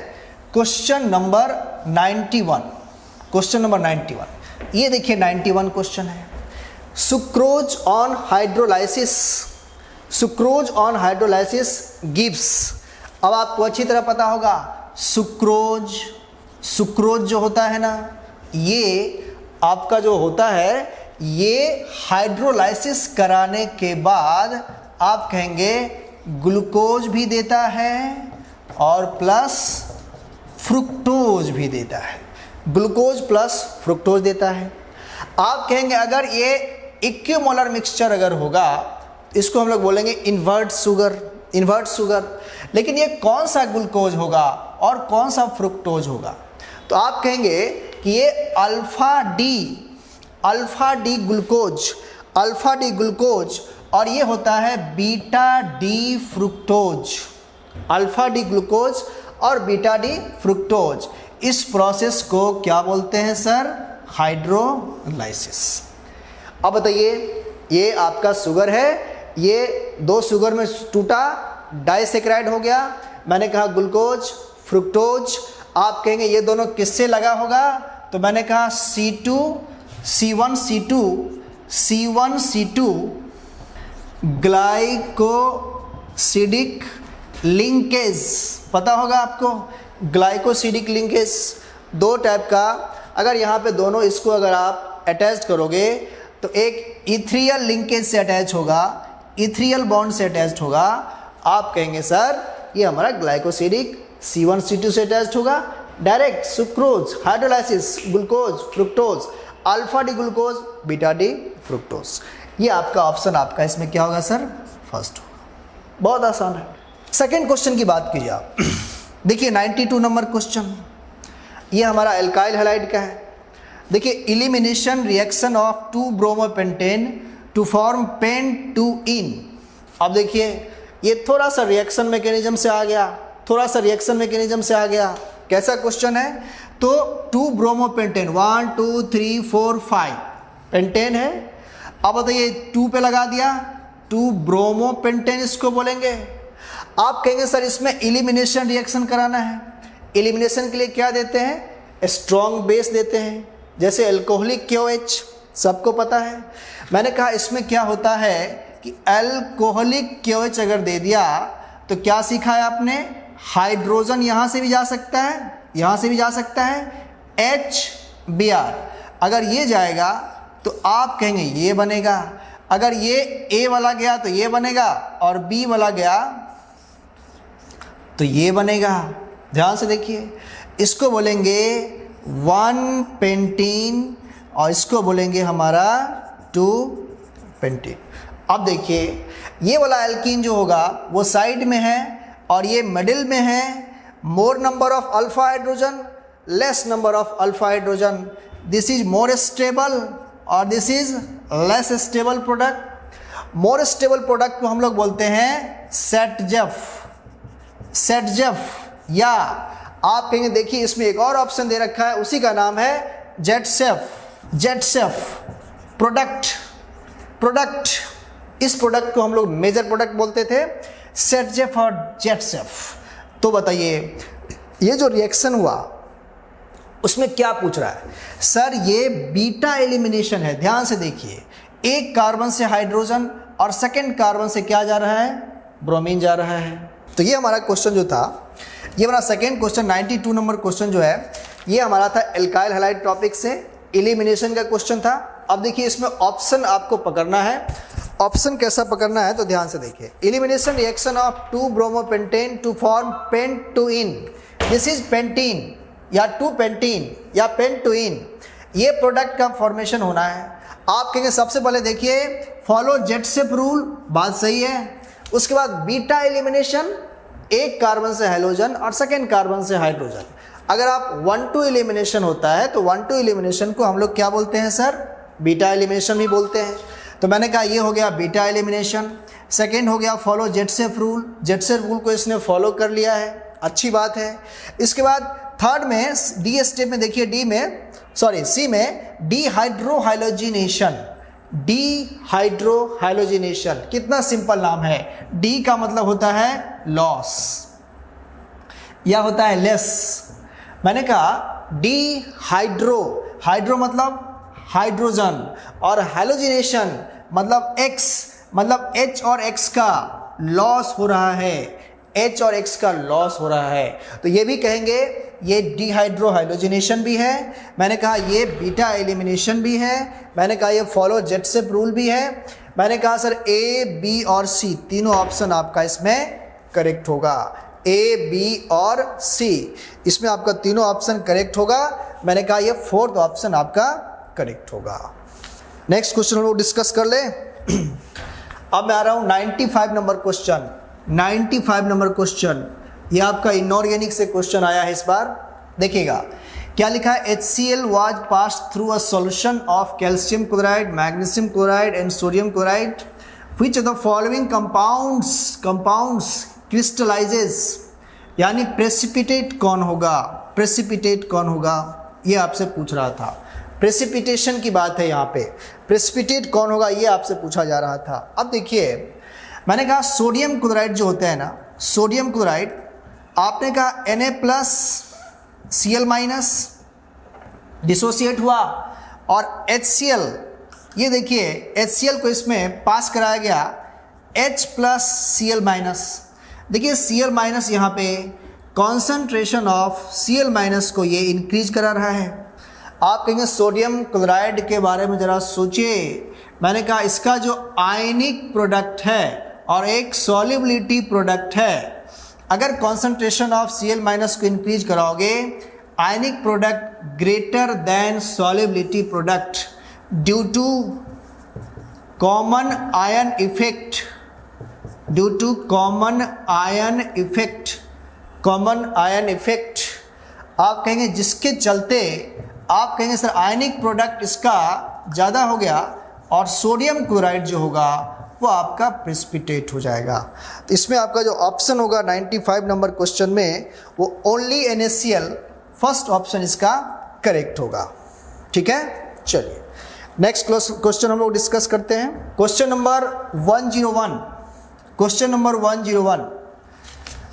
क्वेश्चन नंबर 91। ये देखिए 91 क्वेश्चन है। Sucrose on hydrolysis gives. अब आपको अच्छी तरह पता होगा सुक्रोज जो होता है ना, ये आपका जो होता है ये हाइड्रोलाइसिस कराने के बाद आप कहेंगे ग्लूकोज भी देता है और प्लस फ्रुक्टोज भी देता है, ग्लूकोज प्लस फ्रुक्टोज देता है। आप कहेंगे अगर ये इक्विमोलर मिक्सचर अगर होगा इसको हम लोग बोलेंगे इन्वर्ट शुगर। लेकिन ये कौन सा ग्लूकोज होगा और कौन सा फ्रुक्टोज होगा? तो आप कहेंगे कि ये अल्फा डी ग्लूकोज और ये होता है beta D fructose. Alpha D glucose और बीटा डी फ्रुक्टोज, इस प्रोसेस को क्या बोलते हैं सर? हाइड्रोलाइसिस। अब बताइए ये आपका शुगर है, ये 2 शुगर में टूटा, डाइसेक्राइड हो गया। मैंने कहा ग्लूकोज फ्रुक्टोज। आप कहेंगे ये दोनों किससे लगा होगा? तो मैंने कहा C1C2 ग्लाइकोसिडिक लिंकेज, पता होगा आपको ग्लाइकोसिडिक लिंकेज 2 टाइप का। अगर यहाँ पे दोनों इसको अगर आप अटैच करोगे तो एक इथ्रियल लिंकेज से अटैच होगा, इथ्रियल बॉन्ड से अटैच होगा। आप कहेंगे सर ये हमारा ग्लाइकोसिडिक C1C2 से अटैच होगा। Direct sucrose hydrolysis glucose fructose, alpha D glucose beta D fructose. ये आपका ऑप्शन आपका इसमें क्या होगा सर? फर्स्ट होगा। बहुत आसान है। सेकेंड क्वेश्चन की बात कीजिए आप। देखिए 92 नंबर क्वेश्चन, ये हमारा एल्काइल हैलाइड का है। देखिए elimination reaction of 2 bromopentane to form pentene. अब देखिए ये थोड़ा सा रिएक्शन मैकेनिज्म से आ गया, कैसा क्वेश्चन है? तो 2 ब्रोमोपेंटेन 1 2 3 4 5 पेंटेन है। अब बताइए 2 पे लगा दिया, 2 ब्रोमोपेंटेन इसको बोलेंगे। आप कहेंगे सर इसमें इलिमिनेशन रिएक्शन कराना है। इलिमिनेशन के लिए क्या देते हैं? स्ट्रॉन्ग बेस देते हैं, जैसे अल्कोहलिक KOH सबको पता है। मैंने कहा इसमें क्या होता है कि अल्कोहलिक KOH अगर दे दिया तो क्या सीखा है आपने? हाइड्रोजन यहाँ से भी जा सकता है, यहाँ से भी जा सकता है, HBr। अगर ये जाएगा तो आप कहेंगे ये बनेगा, अगर ये A वाला गया तो ये बनेगा, और B वाला गया तो ये बनेगा। ध्यान से देखिए, इसको बोलेंगे 1 पेंटीन और इसको बोलेंगे हमारा 2 पेंटीन। अब देखिए, ये वाला एल्कीन जो होगा वो साइड में है और ये मिडिल में है। More number of alpha hydrogen, less number of alpha hydrogen, this is more stable और this is less stable product. More stable product को हम लोग बोलते हैं सेटजेफ, सेटजेफ। या आप कहेंगे देखिए इसमें एक और ऑप्शन दे रखा है, उसी का नाम है जेटसेफ, जेटसेफ प्रोडक्ट। प्रोडक्ट, इस प्रोडक्ट को हम लोग मेजर प्रोडक्ट बोलते थे, सेटजेफ और जेटसेफ। तो बताइए ये जो रिएक्शन हुआ उसमें क्या पूछ रहा है सर? ये बीटा एलिमिनेशन है। ध्यान से देखिए, एक कार्बन से हाइड्रोजन और सेकंड कार्बन से क्या जा रहा है? ब्रोमीन जा रहा है। तो ये हमारा क्वेश्चन जो था, ये हमारा सेकंड क्वेश्चन 92 नंबर क्वेश्चन जो है, ये हमारा था एल्काइल हैलाइड टॉपिक से एलिमिनेशन का क्वेश्चन था। अब देखिए इसमें ऑप्शन आपको पकड़ना है। ऑप्शन कैसा पकड़ना है तो ध्यान से देखिए, elimination reaction of 2 bromopentane to form pentene, this is pentene या 2 पेंटीन या पेंटुइन, ये प्रोडक्ट का फॉर्मेशन होना है। आप कहेंगे सबसे पहले देखिए फॉलो जेटसेफ रूल, बात सही है। उसके बाद बीटा एलिमिनेशन, एक कार्बन से हैलोजन और सेकेंड कार्बन से हाइड्रोजन। अगर आप 1-2 एलिमिनेशन होता है तो 1-2 एलिमिनेशन को हम लोग क्या बोलते हैं सर? बीटा एलिमिनेशन भी बोलते हैं। तो मैंने कहा ये हो गया बीटा एलिमिनेशन। सेकेंड हो गया फॉलो जेटसेफ रूल, जेटसेफ रूल को इसने फॉलो कर लिया है, अच्छी बात है। इसके बाद थर्ड में डी स्टेप में देखिए, सी में डिहाइड्रोहाइलोजिनेशन, डिहाइड्रोहाइलोजिनेशन कितना सिंपल नाम है। डी का मतलब होता है लॉस या होता है लेस। मैंने कहा डिहाइड्रो, हाइड्रो मतलब हाइड्रोजन और हाइलोजिनेशन मतलब X, मतलब H और X का लॉस हो रहा है, H और X का लॉस हो रहा है। तो ये भी कहेंगे ये डिहाइड्रोहाइलोजिनेशन भी है। मैंने कहा ये बीटा एलिमिनेशन भी है। मैंने कहा ये फॉलो जेटसेफ रूल भी है। मैंने कहा सर A, B और C तीनों ऑप्शन आपका इसमें करेक्ट होगा। A, B और C इसमें आपका तीनों ऑप्शन करेक्ट होगा। मैंने कहा ये फोर्थ ऑप्शन आपका करेक्ट होगा। नेक्स्ट क्वेश्चन हम लोग डिस्कस कर ले। अब मैं आ रहा हूँ 95 नंबर क्वेश्चन। 95 नंबर क्वेश्चन ये आपका इनऑर्गेनिक से क्वेश्चन आया है इस बार। देखिएगा क्या लिखा है, HCl was passed through a solution of calcium chloride, magnesium chloride and sodium chloride. Which of the following compounds crystallizes, यानी प्रेसिपिटेट कौन होगा, प्रेसिपिटेट कौन होगा, ये आपसे पूछ रहा था। प्रेसिपिटेशन की बात है यहाँ पे, प्रेसिपिटेट कौन होगा ये आपसे पूछा जा रहा था। अब देखिए मैंने कहा सोडियम क्लोराइड जो होता है ना, सोडियम क्लोराइड आपने कहा Na+Cl- डिसोसिएट हुआ और HCl, ये देखिए HCl को इसमें पास कराया गया H+Cl-। देखिए Cl- यहाँ पे कॉन्सेंट्रेशन ऑफ Cl- को ये इंक्रीज करा रहा है। आप कहेंगे सोडियम क्लोराइड के बारे में ज़रा सोचिए। मैंने कहा इसका जो आयनिक प्रोडक्ट है और एक सॉल्युबिलिटी प्रोडक्ट है, अगर कॉन्सेंट्रेशन ऑफ Cl- को इंक्रीज कराओगे, ionic product greater than solubility product due to common ion effect, due to common ion effect, common ion effect. आप कहेंगे जिसके चलते आप कहेंगे सर आयनिक प्रोडक्ट इसका ज़्यादा हो गया और सोडियम क्लोराइड जो होगा वो आपका प्रेसिपिटेट हो जाएगा। तो इसमें आपका जो ऑप्शन होगा 95 नंबर क्वेश्चन में वो ओनली NaCl, फर्स्ट ऑप्शन इसका करेक्ट होगा। ठीक है, चलिए नेक्स्ट क्वेश्चन हम लोग डिस्कस करते हैं। Question number 101, question number 101,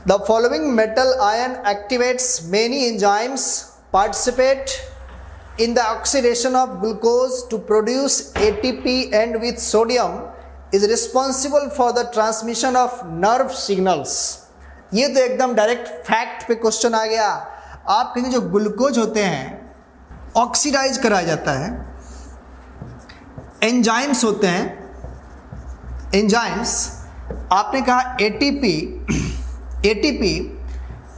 the following metal ion activates many enzymes participate in the oxidation of glucose to produce ATP and with sodium is responsible for the transmission of nerve signals. ये तो एकदम direct fact पे question आ गया। आप कहेंगे जो glucose होते हैं ऑक्सीडाइज कराया जाता है, एंजाइम्स होते हैं, एंजाइम्स, आपने कहा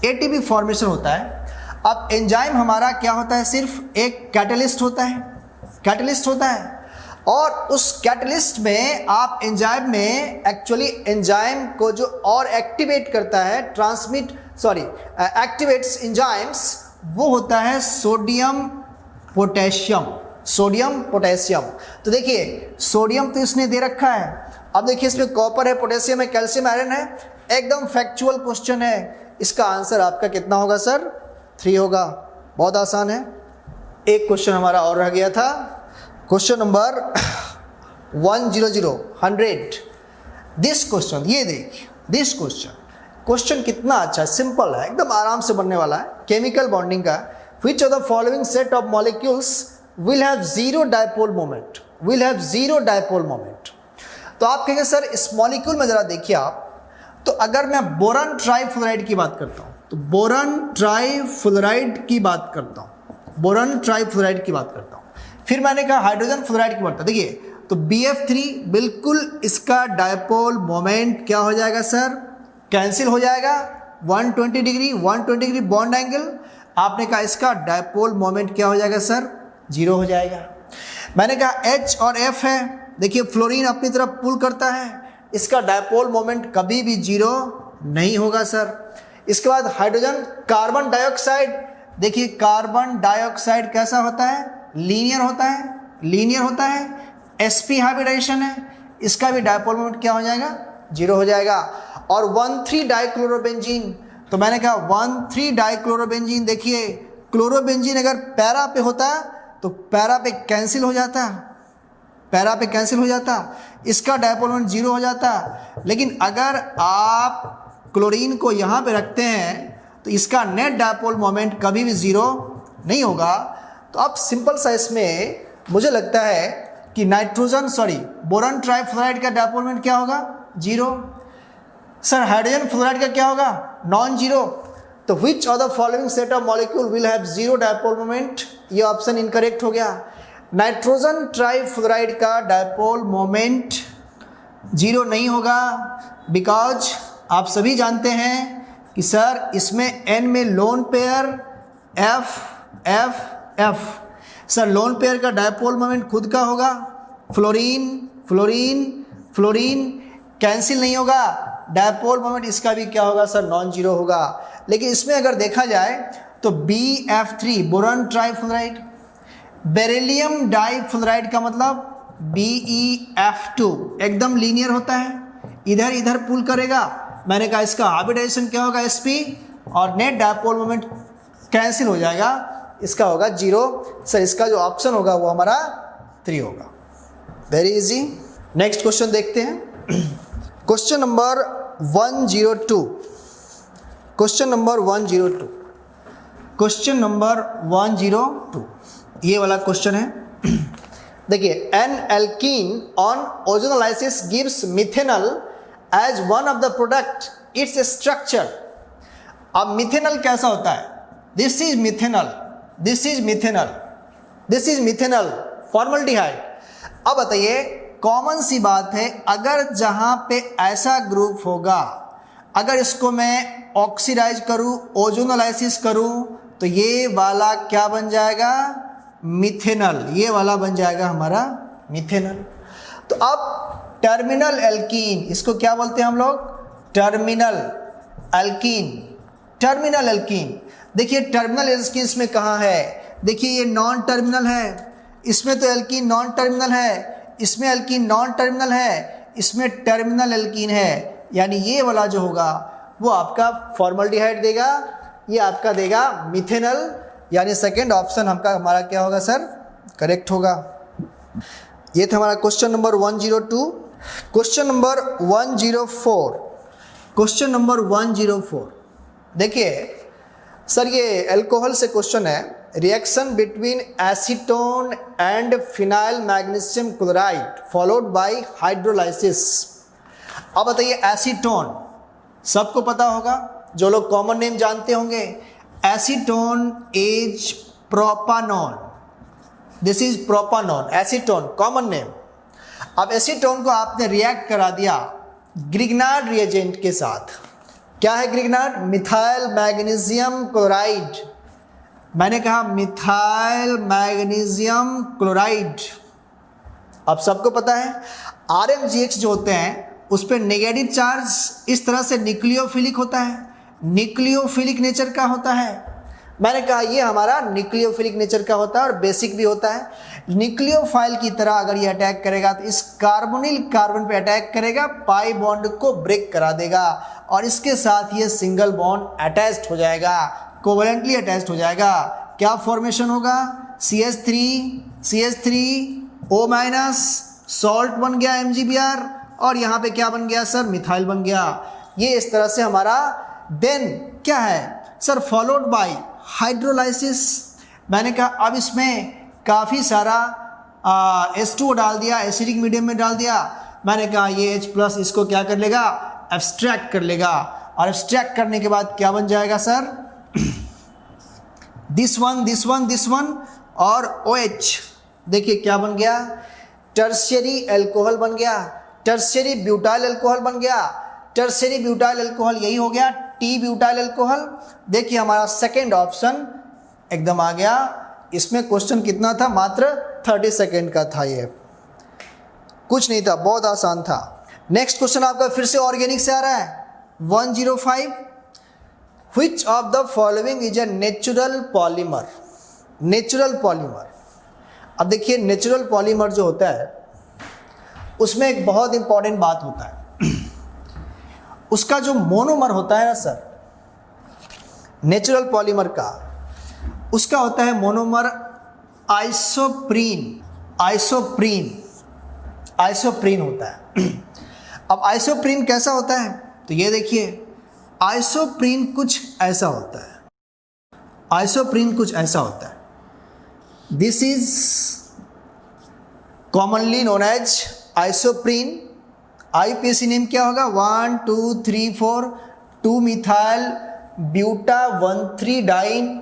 एटीपी फॉर्मेशन होता है। अब एंजाइम हमारा क्या होता है, सिर्फ एक कैटलिस्ट होता है, और उस कैटलिस्ट में आप एंजाइम में एक्चुअली एंजाइम को जो और एक्टिवेट करता है, एक्टिवेट्स एंजाइम्स, वो होता है सोडियम पोटेशियम। तो देखिए सोडियम तो इसने दे रखा है, अब देखिए इसमें कॉपर है, पोटेशियम है, कैल्शियम, आयरन है, एकदम फैक्चुअल क्वेश्चन है। इसका आंसर आपका कितना होगा सर? 3 होगा। बहुत आसान है। एक क्वेश्चन हमारा और रह गया था, क्वेश्चन नंबर 100 दिस क्वेश्चन, ये देखिए दिस क्वेश्चन कितना अच्छा है, सिंपल है, एकदम आराम से बनने वाला है। केमिकल बॉन्डिंग का, which of the following set of molecules will have zero dipole moment? तो आप कहेंगे सर इस मॉलिक्यूल में जरा देखिए आप, तो अगर मैं बोरॉन ट्राइफ्लोराइड की बात करता हूँ, तो बोरॉन ट्राइफ्लोराइड की बात करता हूँ, फिर मैंने कहा हाइड्रोजन फ्लोराइड की बात करता हूँ। देखिए तो BF3 बिल्कुल इसका डायपोल मोमेंट क्या हो जाएगा सर? कैंसिल हो जाएगा। 120 डिग्री बॉन्ड एंगल, आपने कहा इसका डायपोल मोमेंट क्या हो जाएगा सर? 0 हो जाएगा। मैंने कहा H और F है, देखिए फ्लोरीन अपनी तरफ पुल करता है, इसका डायपोल मोमेंट कभी भी 0 नहीं होगा सर। इसके बाद हाइड्रोजन कार्बन डाइऑक्साइड, देखिए कार्बन डाइऑक्साइड कैसा होता है? लीनियर होता है, sp हाइब्रिडाइजेशन है, इसका भी डायपोल मोमेंट क्या हो जाएगा? 0 हो जाएगा। और 1,3 डाइक्लोरोबेंजीन, तो मैंने कहा 1,3 डाइक्लोरोबेंजीन, देखिए क्लोरोबेंजीन अगर पैरा पे होता तो पैरा पे कैंसिल हो जाता, इसका डायपोल मोमेंट 0 हो जाता। लेकिन अगर आप क्लोरीन को यहाँ पे रखते हैं तो इसका नेट डायपोल मोमेंट कभी भी 0 नहीं होगा। तो अब सिंपल सा इसमें मुझे लगता है कि बोरॉन ट्राइफ्लोराइड का डायपोल मोमेंट क्या होगा? 0। सर हाइड्रोजन फ्लोराइड का क्या होगा? नॉन 0। तो which of the following set of molecule will have 0 dipole moment? ये ऑप्शन इनकरेक्ट हो गया। नाइट्रोजन ट्राइफ्लोराइड का डायपोल मोमेंट 0 नहीं होगा, बिकॉज आप सभी जानते हैं कि सर इसमें N में lone pair F। Sir lone pair का डायपोल मोमेंट खुद का होगा, फ्लोरीन कैंसिल नहीं होगा, डायपोल मोमेंट इसका भी क्या होगा सर? नॉन 0 होगा। लेकिन इसमें अगर देखा जाए तो BF3 boron trifluoride, beryllium difluoride का मतलब BeF2 एकदम लीनियर होता है, इधर पुल करेगा। मैंने कहा इसका हाइब्रिडाइजेशन क्या होगा? sp, और नेट डायपोल मोमेंट कैंसिल हो जाएगा, इसका होगा 0। सर इसका जो ऑप्शन होगा वो हमारा 3 होगा। Very easy. नेक्स्ट क्वेश्चन देखते हैं, क्वेश्चन नंबर 102। ये वाला क्वेश्चन है। देखिए an alkene on ozonolysis gives methanol as one of the product, its structure. अब मिथेनॉल कैसा होता है? This is methanol formaldehyde. अब बताइए कॉमन सी बात है, अगर जहां पे ऐसा ग्रुप होगा, अगर इसको मैं ऑक्सीडाइज करूं, ओजोनोलाइसिस करूं, तो ये वाला क्या बन जाएगा? मिथेनॉल। ये वाला बन जाएगा हमारा मिथेनॉल। तो अब टर्मिनल एल्कीन, इसको क्या बोलते हैं हम लोग? Terminal alkene. देखिए टर्मिनल एल्कीन इसमें कहाँ है? देखिए ये नॉन टर्मिनल है, इसमें तो एल्कीन नॉन टर्मिनल है, इसमें एल्कीन नॉन टर्मिनल है, इसमें टर्मिनल एल्कीन है। यानी ये वाला जो होगा वो आपका फॉर्मल्डिहाइड देगा, ये आपका देगा मिथेनॉल। यानी सेकंड ऑप्शन हमारा क्या होगा सर? करेक्ट होगा। ये था हमारा क्वेश्चन नंबर 102। Question number 104। देखिए सर ये अल्कोहल से क्वेश्चन है, reaction between acetone and phenyl magnesium chloride followed by hydrolysis. अब बताइए एसीटोन सबको पता होगा, जो लोग कॉमन नेम जानते होंगे, acetone is propanone, this is propanone, acetone common name. अब एसीटोन को आपने रिएक्ट करा दिया ग्रिग्नार्ड रिएजेंट के साथ। क्या है ग्रिग्नार्ड? Methyl magnesium chloride. मैंने कहा मिथाइल मैग्नीशियम क्लोराइड। अब सबको पता है RMGX जो होते हैं उस पर नेगेटिव चार्ज इस तरह से न्यूक्लियोफिलिक होता है, न्यूक्लियोफिलिक नेचर का होता है। मैंने कहा ये हमारा न्यूक्लियोफिलिक नेचर का होता है और बेसिक भी होता है। न्यूक्लियोफाइल की तरह अगर ये अटैक करेगा तो इस कार्बोनिल कार्बन पे अटैक करेगा, पाई बॉन्ड को ब्रेक करा देगा और इसके साथ ये सिंगल बॉन्ड अटैच्ड हो जाएगा, कोवलेंटली अटैच्ड हो जाएगा। क्या फॉर्मेशन होगा? CH3O-, सॉल्ट बन गया MgBr और यहाँ पे क्या बन गया सर? मिथाइल बन गया। ये इस तरह से हमारा देन क्या है सर? Followed by hydrolysis. मैंने कहा अब इसमें काफ़ी सारा H2O डाल दिया, एसिडिक मीडियम में डाल दिया। मैंने कहा ये H+ इसको क्या कर लेगा? एब्स्ट्रैक्ट कर लेगा और एब्स्ट्रैक्ट करने के बाद क्या बन जाएगा सर? दिस वन और OH। देखिए क्या बन गया? टर्शियरी अल्कोहल बन गया, टर्शियरी ब्यूटाइल अल्कोहल बन गया। टर्शियरी ब्यूटाइल अल्कोहल यही हो गया टी ब्यूटाइल अल्कोहल। देखिए हमारा सेकेंड ऑप्शन एकदम आ गया। इसमें क्वेश्चन कितना था? मात्र 30 सेकेंड का था, ये कुछ नहीं था, बहुत आसान था। नेक्स्ट क्वेश्चन आपका फिर से ऑर्गेनिक से आ रहा है 105। Which of the following is a natural polymer? Natural polymer. अब देखिए नेचुरल पॉलीमर जो होता है उसमें एक बहुत इंपॉर्टेंट बात होता है, उसका जो मोनोमर होता है ना सर, नेचुरल पॉलीमर का, उसका होता है मोनोमर आइसोप्रीन। आइसोप्रीन होता है। अब आइसोप्रीन कैसा होता है? तो ये देखिए आइसोप्रीन कुछ ऐसा होता है, आइसोप्रीन कुछ ऐसा होता है। This is commonly known as isoprene. IUPAC name क्या होगा? 1 2 3 4 2 मिथाइल ब्यूटा 1,3 डाइन,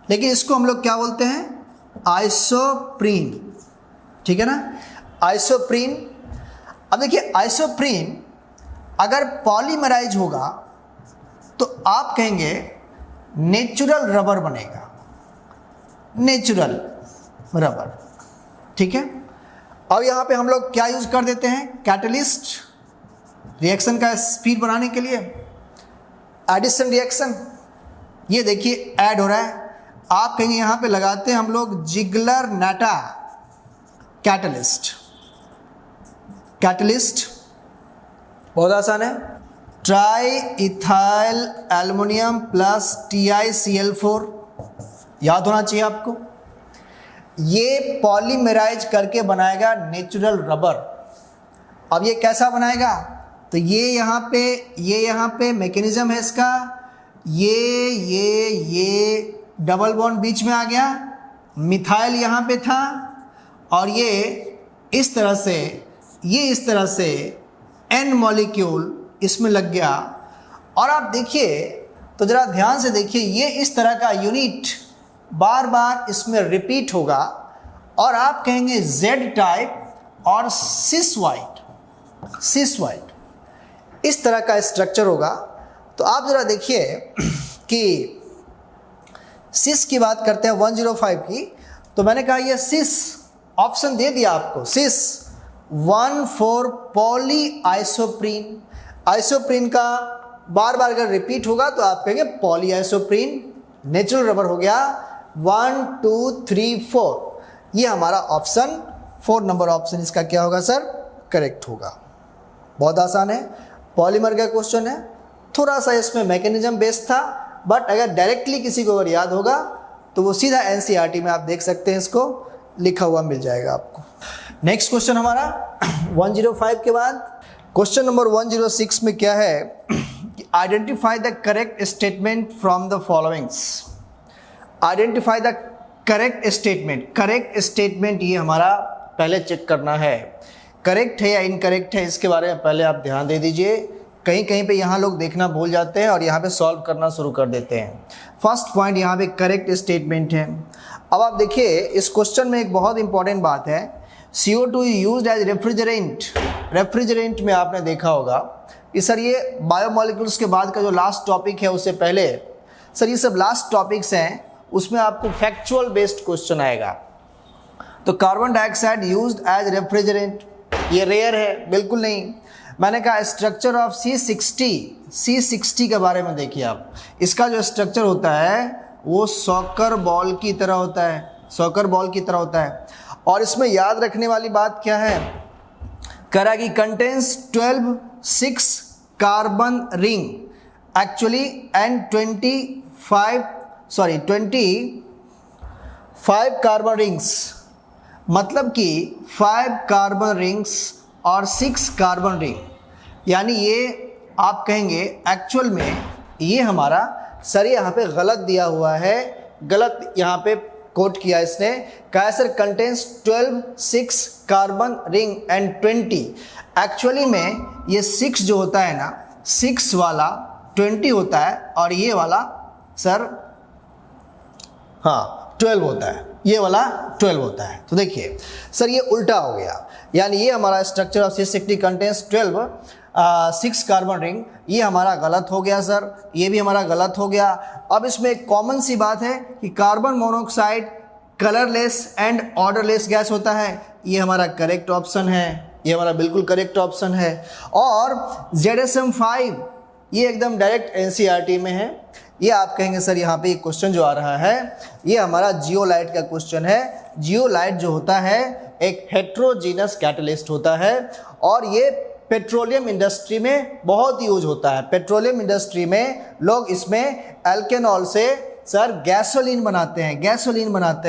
लेकिन इसको हम लोग क्या बोलते हैं? आइसोप्रीन। ठीक है ना, आइसोप्रीन। अब देखिए आइसोप्रीन अगर पॉलीमराइज होगा तो आप कहेंगे नेचुरल रबर बनेगा, नेचुरल रबर। ठीक है, अब यहाँ पे हम लोग क्या यूज कर देते हैं? कैटलिस्ट, रिएक्शन का स्पीड बढ़ाने के लिए एडिशन रिएक्शन। ये देखिए ऐड हो रहा है, आप कहेंगे यहाँ पे लगाते हैं हम लोग जिगलर नाटा कैटलिस्ट। कैटलिस्ट बहुत आसान है, try ethyl aluminium plus TiCl4, याद होना चाहिए आपको। ये पॉलीमराइज करके बनाएगा नेचुरल रबर। अब ये कैसा बनाएगा? तो ये यहाँ पे मैकेनिज्म है इसका, ये डबल बॉन्ड बीच में आ गया, मिथाइल यहाँ पे था और ये इस तरह से N मॉलिक्यूल इसमें लग गया। और आप देखिए तो ज़रा ध्यान से देखिए, ये इस तरह का यूनिट बार बार इसमें रिपीट होगा और आप कहेंगे Z टाइप और सिस वाइट इस तरह का स्ट्रक्चर होगा। तो आप ज़रा देखिए कि सिस की बात करते हैं 105 की, तो मैंने कहा ये सिस ऑप्शन दे दिया आपको, सिस 1,4 पॉली आइसोप्रीन। आइसोप्रीन का बार बार अगर रिपीट होगा तो आप कहेंगे पॉली आइसोप्रीन, नेचुरल रबर हो गया 1 2 3 4। ये हमारा ऑप्शन 4 नंबर ऑप्शन इसका क्या होगा सर? करेक्ट होगा। बहुत आसान है, पॉलीमर का क्वेश्चन है, थोड़ा सा इसमें मैकेनिज्म बेस्ड था, बट अगर डायरेक्टली किसी को अगर याद होगा तो वो सीधा NCERT में आप देख सकते हैं, इसको लिखा हुआ मिल जाएगा आपको। नेक्स्ट क्वेश्चन हमारा 105 के बाद क्वेश्चन नंबर 106 में क्या है कि identify the correct statement from the followings. Identify the correct statement. Correct statement ये हमारा पहले चेक करना है, करेक्ट है या इनकरेक्ट है, इसके बारे में पहले आप ध्यान दे दीजिए। कहीं कहीं पे यहाँ लोग देखना भूल जाते हैं और यहाँ पे सॉल्व करना शुरू कर देते हैं। फर्स्ट पॉइंट यहाँ पे करेक्ट स्टेटमेंट है। अब आप देखिए इस क्वेश्चन में एक बहुत इंपॉर्टेंट बात है, CO2 used as refrigerant. Refrigerant में आपने देखा होगा कि सर ये बायोमोलिक्यूल्स के बाद का जो लास्ट टॉपिक है उससे पहले सर ये सब लास्ट टॉपिक्स हैं, उसमें आपको फैक्चुअल बेस्ड क्वेश्चन आएगा। तो carbon dioxide used as refrigerant, ये रेयर है, बिल्कुल नहीं। मैंने कहा स्ट्रक्चर ऑफ C60 के बारे में देखिए आप, इसका जो स्ट्रक्चर होता है वो सॉकर बॉल की तरह होता है, सॉकर बॉल की तरह होता है। और इसमें याद रखने वाली बात क्या है, करा कि contains 12 carbon ring actually and 25 carbon rings, मतलब कि 5 कार्बन रिंग्स और 6 कार्बन रिंग, यानी ये आप कहेंगे एक्चुअल में ये हमारा सर यहाँ पे गलत दिया हुआ है, गलत यहाँ पे कोट किया इसने, कहा sir contains 12 carbon ring and 20। Actually में ये 6 जो होता है ना, 6 वाला 20 होता है और ये वाला सर 12 होता है, ये वाला 12 होता है। तो देखिए सर ये उल्टा हो गया, यानी ये हमारा structure of C60 contains 6 carbon ring, ये हमारा गलत हो गया सर, ये भी हमारा गलत हो गया। अब इसमें एक कॉमन सी बात है कि carbon monoxide colourless and odourless gas होता है, ये हमारा करेक्ट ऑप्शन है, ये हमारा बिल्कुल करेक्ट ऑप्शन है। और ZSM5 ये एकदम डायरेक्ट NCERT में है। ये आप कहेंगे सर यहाँ पे एक क्वेश्चन जो आ रहा है ये हमारा जियोलाइट का क्वेश्चन है। जियोलाइट जो होता है एक हेट्रोजीनस कैटलिस्ट होता है और ये पेट्रोलियम इंडस्ट्री में बहुत यूज होता है। पेट्रोलियम इंडस्ट्री में लोग इसमें एल्केनॉल से सर गैसोलीन बनाते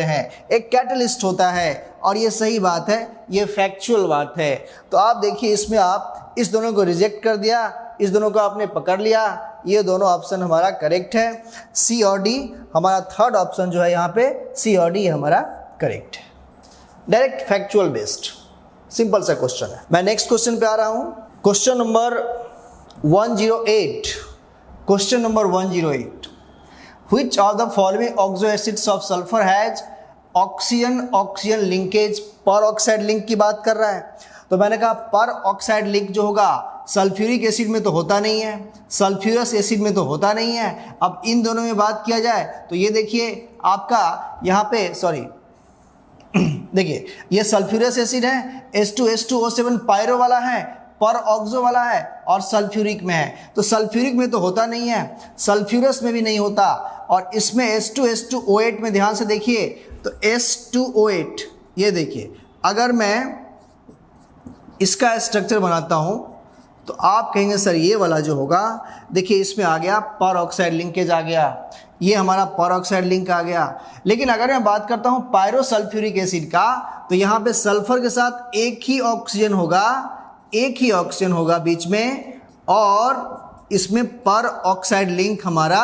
हैं, एक कैटलिस्ट होता है। और ये सही बात है, ये फैक्चुअल बात है। तो आप देखिए इसमें आप इस दोनों को रिजेक्ट कर दिया, इस दोनों को आपने पकड़ लिया, ये दोनों ऑप्शन हमारा करेक्ट है। C और D हमारा थर्ड ऑप्शन जो है यहाँ पे C और D हमारा करेक्ट है। डायरेक्ट फैक्चुअल बेस्ड सिंपल सा क्वेश्चन है। मैं नेक्स्ट क्वेश्चन पे आ रहा हूँ, question number 108। Question number 108, which of the following oxo acids of sulphur has oxygen linkage. पर ऑक्साइड लिंक की बात कर रहा है, तो मैंने कहा पर ऑक्साइड लिंक जो होगा सल्फ्यूरिक एसिड में तो होता नहीं है, सल्फ्यूरस एसिड में तो होता नहीं है। अब इन दोनों में बात किया जाए तो ये देखिए आपका यहाँ पे देखिए ये सल्फ्यूरस एसिड है, H2SO7 पायरो वाला है, पर ऑक्सो वाला है और सल्फ्यूरिक में है। तो सल्फ्यूरिक में तो होता नहीं है, सल्फ्यूरस में भी नहीं होता, और इसमें H2SO8 में ध्यान से देखिए तो H2O8, ये देखिए अगर मैं इसका स्ट्रक्चर बनाता हूं तो आप कहेंगे सर ये वाला जो होगा, देखिए इसमें आ गया पर ऑक्साइड लिंकेज आ गया, ये हमारा पर ऑक्साइड लिंक आ गया। लेकिन अगर मैं बात करता हूं पायरोसल्फ्यूरिक एसिड का, तो यहाँ पे सल्फर के साथ एक ही ऑक्सीजन होगा बीच में, और इसमें पर ऑक्साइड लिंक हमारा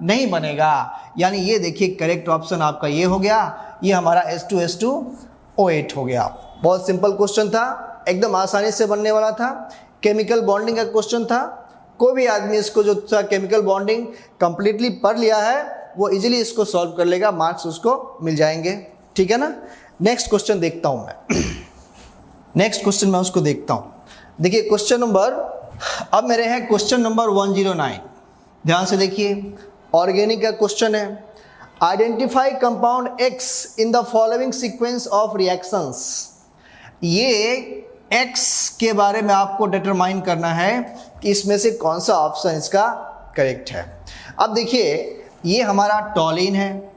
नहीं बनेगा। यानी ये देखिए करेक्ट ऑप्शन आपका ये हो गया, ये हमारा H2SO8 हो गया। बहुत सिंपल क्वेश्चन था, एकदम आसानी से बनने वाला था, केमिकल बॉन्डिंग का क्वेश्चन था। कोई भी आदमी इसको जो केमिकल बॉन्डिंग कंप्लीटली पढ़ लिया है वो इजीली इसको सॉल्व कर लेगा, मार्क्स उसको मिल जाएंगे, ठीक है ना। नेक्स्ट क्वेश्चन देखता हूं मैं नेक्स्ट क्वेश्चन मैं उसको देखता हूं। देखिए क्वेश्चन नंबर, अब मेरे हैं क्वेश्चन नंबर 109, ध्यान से देखिए, ऑर्गेनिक का क्वेश्चन है। Identify compound X in the following sequence of reactions. ये X के बारे में आपको डिटरमाइन करना है कि इसमें से कौन सा ऑप्शन इसका करेक्ट है। अब देखिए ये हमारा टॉलिन है,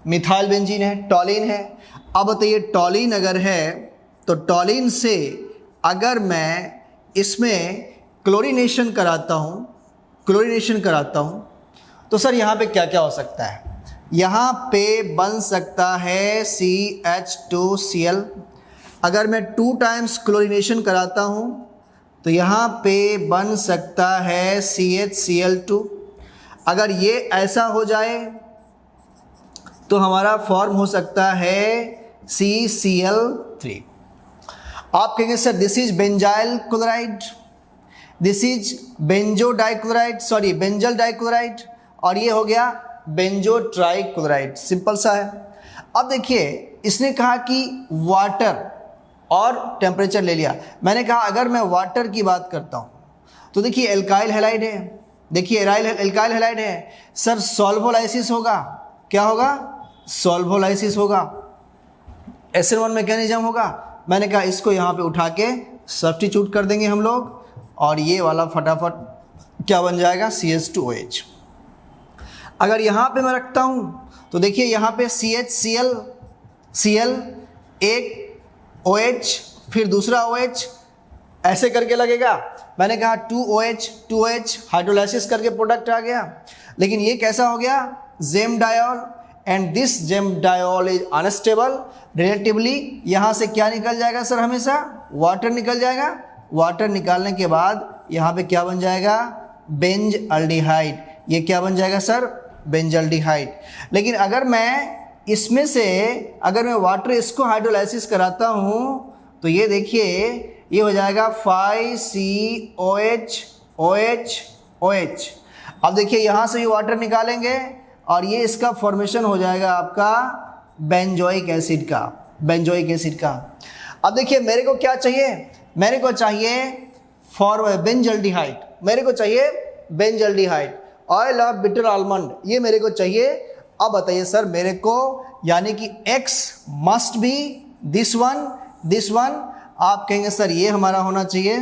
मिथाइल बेंजीन है, टॉलिन है। अब बताइए टॉलिन अगर है तो टॉलिन से अगर मैं इसमें क्लोरीनेशन कराता हूँ तो सर यहाँ पे क्या क्या हो सकता है। यहाँ पे बन सकता है CH2Cl। अगर मैं 2 टाइम्स क्लोरीनेशन कराता हूँ तो यहाँ पे बन सकता है CHCl2। अगर ये ऐसा हो जाए तो हमारा फॉर्म हो सकता है CCl3। आप कहेंगे sir this is benzyl chloride, this is benzo dichloride, sorry benzal dichloride, और ये हो गया बेंजो ट्राइक्लोराइड। सिंपल सा है। अब देखिए इसने कहा कि वाटर और टेम्परेचर ले लिया। मैंने कहा अगर मैं वाटर की बात करता हूँ तो देखिए एल्काइल हैलाइड है, देखिए एल्काइल हैलाइड है सर, सॉल्वोलाइसिस होगा। क्या होगा? सॉल्वोलाइसिस होगा, SN1 मैकेनिज्म होगा। मैंने कहा इसको यहाँ पे उठा के सब्स्टिट्यूट कर देंगे हम लोग, और ये वाला फटाफट क्या बन जाएगा? CH2OH। अगर यहाँ पे मैं रखता हूँ तो देखिए यहाँ पे CH एक OH फिर दूसरा OH ऐसे करके लगेगा। मैंने कहा 2OH हाइड्रोलाइसिस करके प्रोडक्ट आ गया। लेकिन ये कैसा हो गया? Gem diol, and this gem diol is unstable relatively. यहाँ से क्या निकल जाएगा सर? हमेशा वाटर निकल जाएगा। वाटर निकालने के बाद यहाँ पे क्या बन जाएगा? Benz aldehyde. ये क्या बन जाएगा सर? Benz aldehyde. लेकिन अगर मैं इसमें से अगर मैं वाटर इसको हाइड्रोलाइसिस कराता हूँ तो ये देखिए ये हो जाएगा 5COH। अब देखिए यहाँ से ये वाटर निकालेंगे और ये इसका फॉर्मेशन हो जाएगा आपका बेंजोइक एसिड का, बेंजोइक एसिड का। अब देखिए मेरे को क्या चाहिए? मेरे को चाहिए बेंजल्डिहाइड, मेरे को चाहिए benzaldehyde. Oil of bitter almond ये मेरे को चाहिए। अब बताइए सर मेरे को, यानी कि X must be this one. आप कहेंगे सर ये हमारा होना चाहिए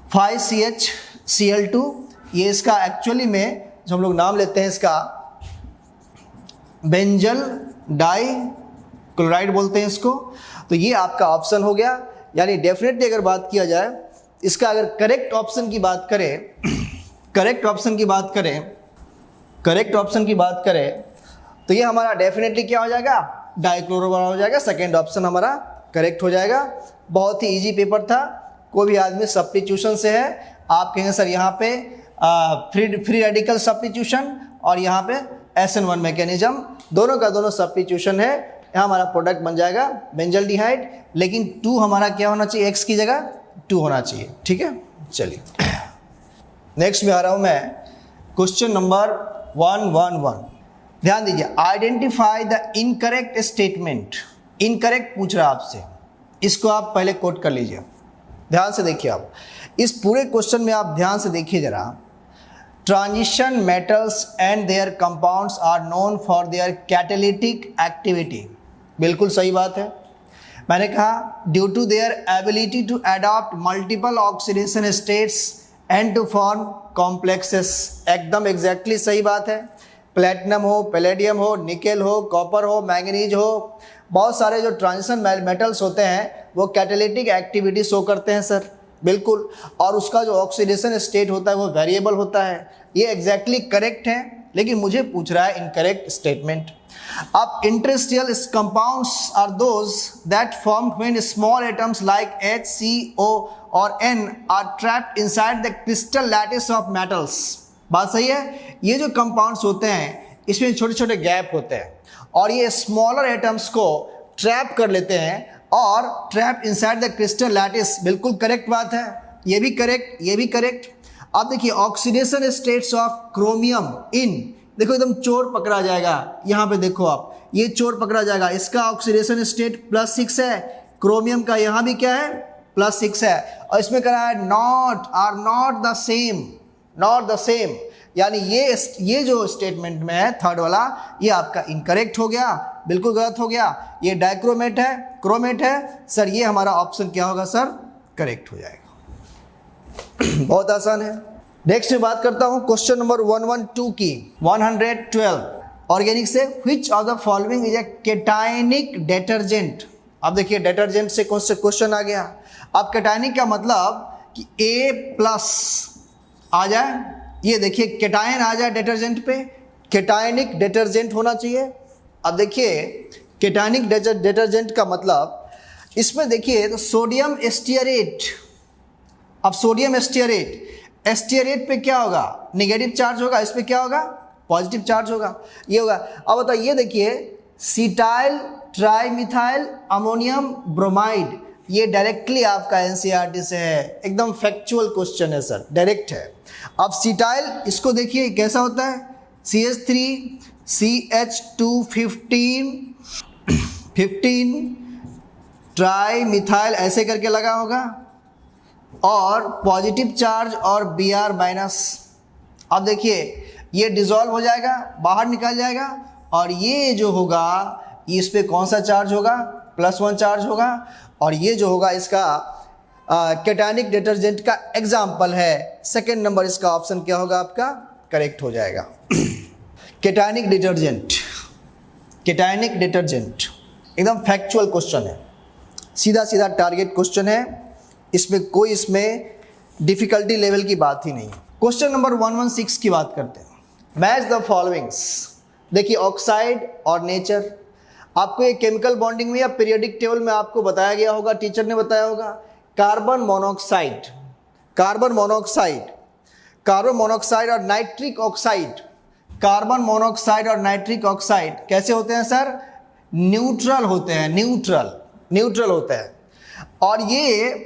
5CHCl2। ये इसका एक्चुअली में जो हम लोग नाम लेते हैं इसका बेंजल डाई क्लोराइड बोलते हैं इसको। तो ये आपका ऑप्शन हो गया। यानी डेफिनेटली अगर बात किया जाए इसका, अगर करेक्ट ऑप्शन की बात करें तो ये हमारा डेफिनेटली क्या हो जाएगा? डाइक्लोरो हो जाएगा। सेकेंड ऑप्शन हमारा करेक्ट हो जाएगा। बहुत ही इजी पेपर था। कोई भी आदमी सब्स्टिट्यूशन से है, आप कहेंगे सर यहाँ पे फ्री रेडिकल सब्स्टिट्यूशन और यहाँ पे SN1 मैकेनिज्म, दोनों का दोनों सब्स्टिट्यूशन है। यहाँ हमारा प्रोडक्ट बन जाएगा बेंजल्डिहाइड, लेकिन 2 हमारा क्या होना चाहिए? X की जगह 2 होना चाहिए। ठीक है, चलिए नेक्स्ट में आ रहा हूँ मैं। क्वेश्चन नंबर 111, ध्यान दीजिए। Identify the incorrect statement. Incorrect पूछ रहा है आपसे, इसको आप पहले कोट कर लीजिए। ध्यान से देखिए, आप इस पूरे क्वेश्चन में आप ध्यान से देखिए जरा। Transition metals and their compounds are known for their catalytic activity. बिल्कुल सही बात है। मैंने कहा due to their ability to adopt multiple oxidation states and to form complexes. एकदम एग्जैक्टली सही बात है। प्लेटिनम हो, पैलेडियम हो, निकेल हो, कॉपर हो, मैंगनीज हो, बहुत सारे जो ट्रांजिशन मेटल्स होते हैं वो कैटालिटिक एक्टिविटी शो करते हैं सर। बिल्कुल। और उसका जो ऑक्सीडेशन स्टेट होता है वो वेरिएबल होता है। ये एग्जैक्टली करेक्ट है, लेकिन मुझे पूछ रहा है इनकरेक्ट स्टेटमेंट। अब interstitial compounds are those that form when small atoms like H, C, O और N are trapped inside the crystal lattice of metals. बात सही है। ये जो कंपाउंड्स होते हैं इसमें छोटे छोटे गैप होते हैं और ये स्मॉलर एटम्स को ट्रैप कर लेते हैं और trap inside the crystal lattice. बिल्कुल करेक्ट बात है। ये भी करेक्ट, ये भी करेक्ट। अब देखिए ऑक्सीडेशन स्टेट्स ऑफ क्रोमियम इन, देखो एकदम चोर पकड़ा जाएगा। यहाँ पे देखो आप, ये चोर पकड़ा जाएगा। इसका ऑक्सीडेशन स्टेट +6 है, क्रोमियम का यहाँ भी क्या है? +6 है। और इसमें कह रहा है नॉट द सेम। यानी ये जो स्टेटमेंट में है थर्ड वाला, ये आपका इनकरेक्ट हो गया, बिल्कुल गलत हो गया। ये डाइक्रोमेट है, क्रोमेट है सर। ये हमारा ऑप्शन क्या होगा सर? करेक्ट हो जाएगा। बहुत आसान है। नेक्स्ट में बात करता हूं क्वेश्चन नंबर 112 की। 112 ऑर्गेनिक से which of the following is a cationic detergent. अब देखिए डिटर्जेंट से क्वेश्चन आ गया। अब केटायनिक का मतलब कि A+ आ जाए। ये देखिए केटायन आ जाए डिटर्जेंट पे, केटायनिक डिटर्जेंट होना चाहिए। अब देखिए केटायनिक डिटर्जेंट का मतलब इसमें देखिए तो सोडियम स्टीयरेट। अब सोडियम स्टीयरेट पे क्या होगा? नेगेटिव चार्ज होगा। इस पे क्या होगा? पॉजिटिव चार्ज होगा। ये होगा। अब बताइए, ये देखिए सीटाइल ट्राइमिथाइल अमोनियम ब्रोमाइड, ये डायरेक्टली आपका एनसीईआरटी से है, एकदम फैक्चुअल क्वेश्चन है सर, डायरेक्ट है। अब सीटाइल, इसको देखिए कैसा होता है, CH2 15 ट्राई मिथाइल ऐसे करके लगा होगा, और पॉजिटिव चार्ज और Br माइनस। अब देखिए ये डिसॉल्व हो जाएगा, बाहर निकल जाएगा, और ये जो होगा इस पे कौन सा चार्ज होगा, +1 चार्ज होगा, और ये जो होगा इसका कैटायनिक डिटर्जेंट का एग्जाम्पल है। सेकेंड नंबर इसका ऑप्शन क्या होगा आपका, करेक्ट हो जाएगा। कैटायनिक डिटर्जेंट, कैटायनिक डिटर्जेंट एकदम फैक्चुअल क्वेश्चन है, सीधा सीधा टारगेट क्वेश्चन है, इसमें कोई इसमें डिफिकल्टी लेवल की बात ही नहीं है। क्वेश्चन नंबर 116 की बात करते हैं। Match the followings. देखिए ऑक्साइड और नेचर, आपको ये केमिकल बॉन्डिंग में या पीरियोडिक टेबल में आपको बताया गया होगा, टीचर ने बताया होगा। Carbon monoxide, carbon monoxide, carbon monoxide और नाइट्रिक ऑक्साइड, कार्बन मोनोऑक्साइड और नाइट्रिक ऑक्साइड कैसे होते हैं सर, न्यूट्रल होते हैं, न्यूट्रल, न्यूट्रल होते हैं। और ये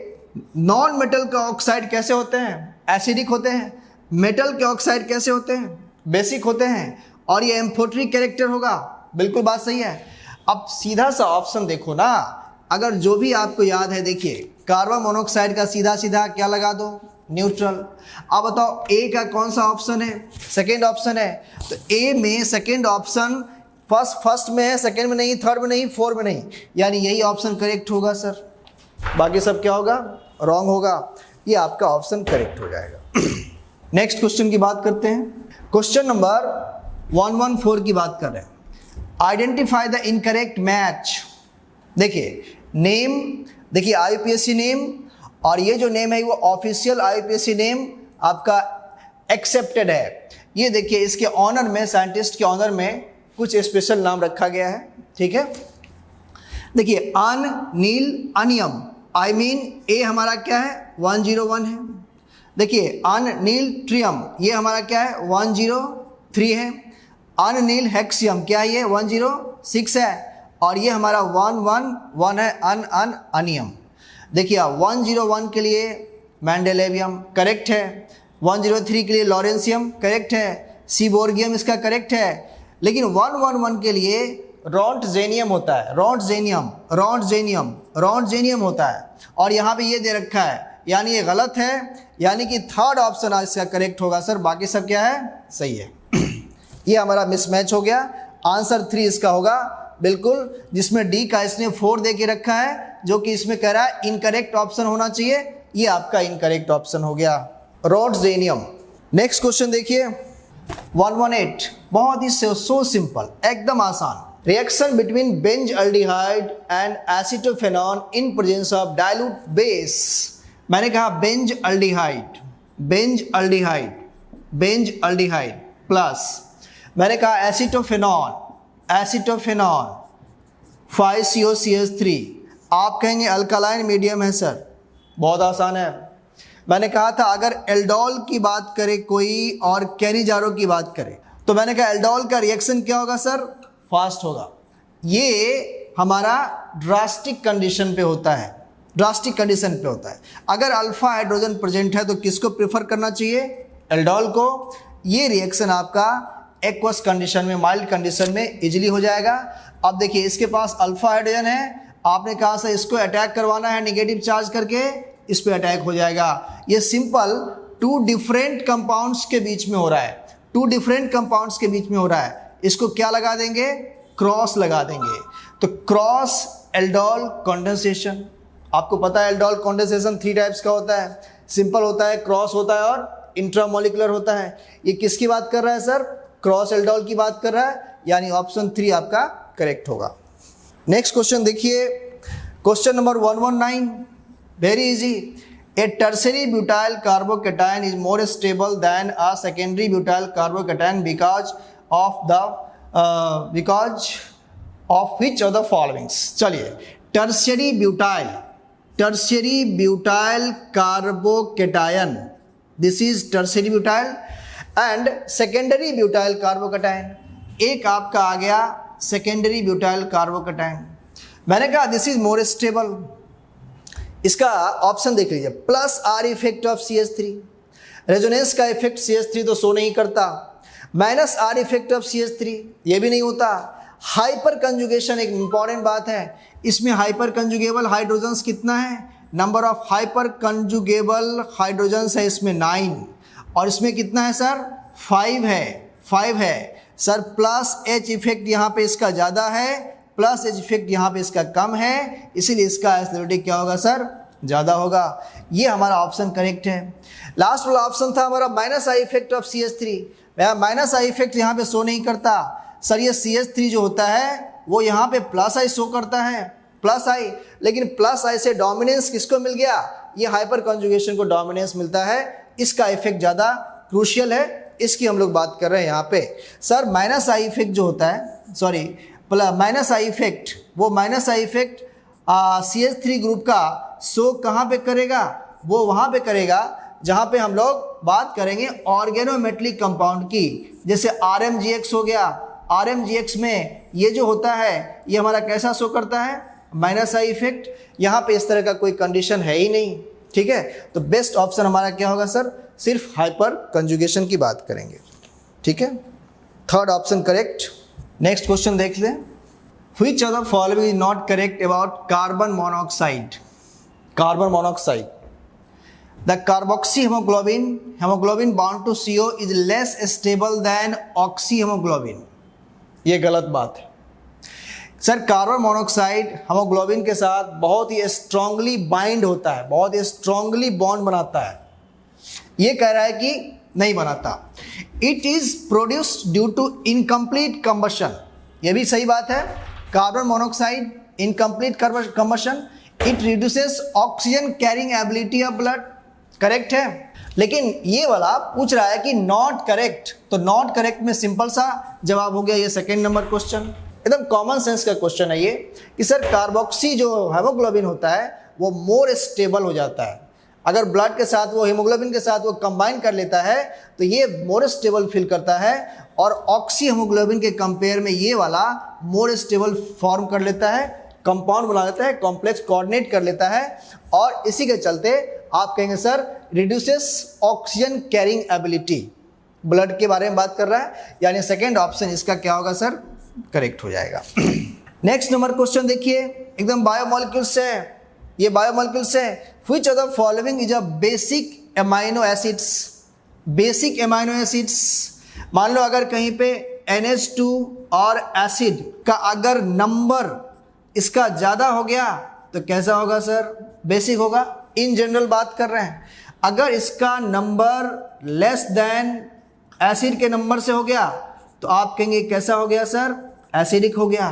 नॉन मेटल के ऑक्साइड कैसे होते हैं, एसिडिक होते हैं। मेटल के ऑक्साइड कैसे होते हैं, बेसिक होते हैं। और ये एम्फोटरिक कैरेक्टर होगा, बिल्कुल बात सही है। अब सीधा सा ऑप्शन देखो ना, अगर जो भी आपको याद है, देखिए कार्बन मोनोऑक्साइड का सीधा सीधा क्या लगा दो, न्यूट्रल। अब बताओ ए का कौन सा ऑप्शन है, सेकेंड ऑप्शन है। तो ए में सेकेंड ऑप्शन फर्स्ट में है, सेकेंड में नहीं, थर्ड में नहीं, फोर्थ में नहीं, यानी यही ऑप्शन करेक्ट होगा सर। बाकी सब क्या होगा, रॉन्ग होगा। ये आपका ऑप्शन करेक्ट हो जाएगा। नेक्स्ट क्वेश्चन की बात करते हैं। क्वेश्चन नंबर 114 की बात कर रहे हैं। Identify the incorrect match. देखिए नेम, देखिए IUPAC नेम, और ये जो नेम है वो ऑफिशियल IUPAC नेम आपका एक्सेप्टेड है। ये देखिए इसके ऑनर में, साइंटिस्ट के ऑनर में कुछ स्पेशल नाम रखा गया है, ठीक है। देखिए अनिल अनियम, आई मीन ए हमारा क्या है 101 है। देखिए अनिल ट्रियम, ये हमारा क्या है 103 है। अनिल हेक्सियम क्या है, ये 106 है। और ये हमारा 111 है, अनियम। देखिए 101 के लिए मैंडेलेवियम करेक्ट है, 103 के लिए लॉरेंसियम करेक्ट है, सीबोर्गियम इसका करेक्ट है। लेकिन 111 के लिए रोंटजेनियम होता है, रोंटजेनियम होता है। और यहाँ पे ये दे रखा है, यानी ये गलत है, यानी कि थर्ड ऑप्शन इसका करेक्ट होगा सर। बाकी सब क्या है, सही है। ये हमारा मिसमैच हो गया। आंसर 3 इसका होगा बिल्कुल, जिसमें डी का इसने 4 दे के रखा है, जो कि इसमें कह रहा है इनकरेक्ट ऑप्शन होना चाहिए। ये आपका इनकरेक्ट ऑप्शन हो गया, रोंटजेनियम। नेक्स्ट क्वेश्चन देखिए 118, बहुत ही सो सिंपल, एकदम आसान। Reaction between benzaldehyde and acetophenone in presence of dilute base. मैंने कहा बेंजल्डिहाइड प्लस मैंने कहा एसिटोफेनॉन 5COCH3। आप कहेंगे अल्कालाइन मीडियम है सर, बहुत आसान है। मैंने कहा था अगर एल्डोल की बात करे कोई और कैनिजारो की बात करे, तो मैंने कहा एल्डोल का रिएक्शन क्या होगा सर, फास्ट होगा। ये हमारा ड्रास्टिक कंडीशन पे होता है, ड्रास्टिक कंडीशन पे होता है। अगर अल्फा हाइड्रोजन प्रेजेंट है तो किसको प्रेफर करना चाहिए, एल्डोल को। ये रिएक्शन आपका एक्वस कंडीशन में, माइल्ड कंडीशन में इजीली हो जाएगा। अब देखिए इसके पास अल्फा हाइड्रोजन है, आपने कहा सर इसको अटैक करवाना है नेगेटिव चार्ज करके, इस पे अटैक हो जाएगा। ये सिंपल 2 डिफरेंट कंपाउंड्स के बीच में हो रहा है, 2 डिफरेंट कंपाउंड्स के बीच में हो रहा है। इसको क्या लगा देंगे, क्रॉस लगा देंगे। तो क्रॉस एल्डोल कंडेंसेशन, आपको पता है एल्डोल कंडेंसेशन 3 टाइप्स का होता है, सिंपल होता है, क्रॉस होता है और इंट्रामोलिकुलर होता है। ये किसकी बात कर रहा है सर, क्रॉस एल्डोल की बात कर रहा है, यानी ऑप्शन 3 आपका करेक्ट होगा। नेक्स्ट क्वेश्चन देखिए, question number 119, very easy. A tertiary butyl carbocation is more stable than a secondary butyl carbocation because of which of the followings। चलिए tertiary butyl carbocation, this is tertiary butyl and secondary butyl carbocation। एक आपका आ गया secondary butyl carbocation। मैंने कहा this is more stable, इसका option देख लीजिए, plus are effect of CH3, resonance का इफेक्ट CH3 तो शो नहीं करता, minus are effect of CH3 ये भी नहीं होता। हाइपर कंजुगेशन एक इंपॉर्टेंट बात है, इसमें हाइपर कंजुगेबल हाइड्रोजन्स कितना है, नंबर ऑफ हाइपर कंजुगेबल हाइड्रोजन्स है इसमें 9, और इसमें कितना है सर 5 है सर। प्लस H इफेक्ट यहाँ पे इसका ज़्यादा है, प्लस H इफेक्ट यहाँ पे इसका कम है, इसीलिए इसका एसिडिक क्या होगा सर, ज़्यादा होगा। ये हमारा ऑप्शन करेक्ट है। लास्ट वाला ऑप्शन था हमारा minus I effect of CH3, minus I effect यहाँ पे शो नहीं करता सर, ये CH3 जो होता है वो यहाँ पे प्लस आई शो करता है, प्लस आई, लेकिन प्लस आई से डोमिनेंस किसको मिल गया, ये हाइपर कंजुगेशन को डोमिनेंस मिलता है, इसका इफेक्ट ज़्यादा क्रूशियल है, इसकी हम लोग बात कर रहे हैं यहाँ पे। सर माइनस आई इफेक्ट जो होता है, सॉरी माइनस आई इफेक्ट, वो minus I effect CH3 group का शो कहाँ पे करेगा, वो वहाँ पे करेगा जहाँ पे हम लोग बात करेंगे ऑर्गेनोमेटलिक कंपाउंड की, जैसे RMGX हो गया। RMGX में ये जो होता है ये हमारा कैसा शो करता है, माइनस आई इफेक्ट। यहाँ पे इस तरह का कोई कंडीशन है ही नहीं, ठीक है। तो बेस्ट ऑप्शन हमारा क्या होगा सर, सिर्फ हाइपर कंजुगेशन की बात करेंगे, ठीक है। Third option correct. Next question देख लें, which of the following is not correct about carbon monoxide. Carbon monoxide, the carboxy hemoglobin bond to CO is less stable than oxy hemoglobin. ये गलत बात है सर, कार्बन मोनोऑक्साइड हेमोग्लोबिन के साथ बहुत ही strongly bind होता है, बहुत ही स्ट्रांगली बॉन्ड बनाता है। ये कह रहा है कि नहीं बनाता। It is produced due to incomplete combustion, ये भी सही बात है। Carbon monoxide incomplete combustion, it reduces oxygen carrying ability of blood, correct है। लेकिन ये वाला पूछ रहा है कि नॉट करेक्ट, तो नॉट करेक्ट में सिंपल सा जवाब हो गया ये सेकेंड नंबर क्वेश्चन, एकदम कॉमन सेंस का क्वेश्चन है ये कि सर कार्बोक्सी जो हेमोग्लोबिन होता है वो मोर स्टेबल हो जाता है, अगर ब्लड के साथ वो हीमोग्लोबिन के साथ वो कंबाइन कर लेता है तो ये मोर स्टेबल फील करता है, और ऑक्सी हीमोग्लोबिन के कंपेयर में ये वाला मोर स्टेबल फॉर्म कर लेता है, कंपाउंड बना लेता है, कॉम्प्लेक्स कोऑर्डिनेट कर लेता है, और इसी के चलते आप कहेंगे sir reduces oxygen carrying ability, blood के बारे में बात कर रहा है, यानी सेकेंड ऑप्शन इसका क्या होगा सर, करेक्ट हो जाएगा। नेक्स्ट नंबर क्वेश्चन देखिए, एकदम बायोमोलिक्यूल्स से, ये बायोमोलिक्यूल्स है। Which of the following is a basic amino acids. Basic amino acids, मान लो अगर कहीं पे NH2 और एसिड का अगर नंबर इसका ज़्यादा हो गया तो कैसा होगा सर, बेसिक होगा। इन जनरल बात कर रहे हैं, अगर इसका नंबर लेस देन एसिड के नंबर से हो गया तो आप कहेंगे कैसा हो गया सर, एसिडिक हो गया।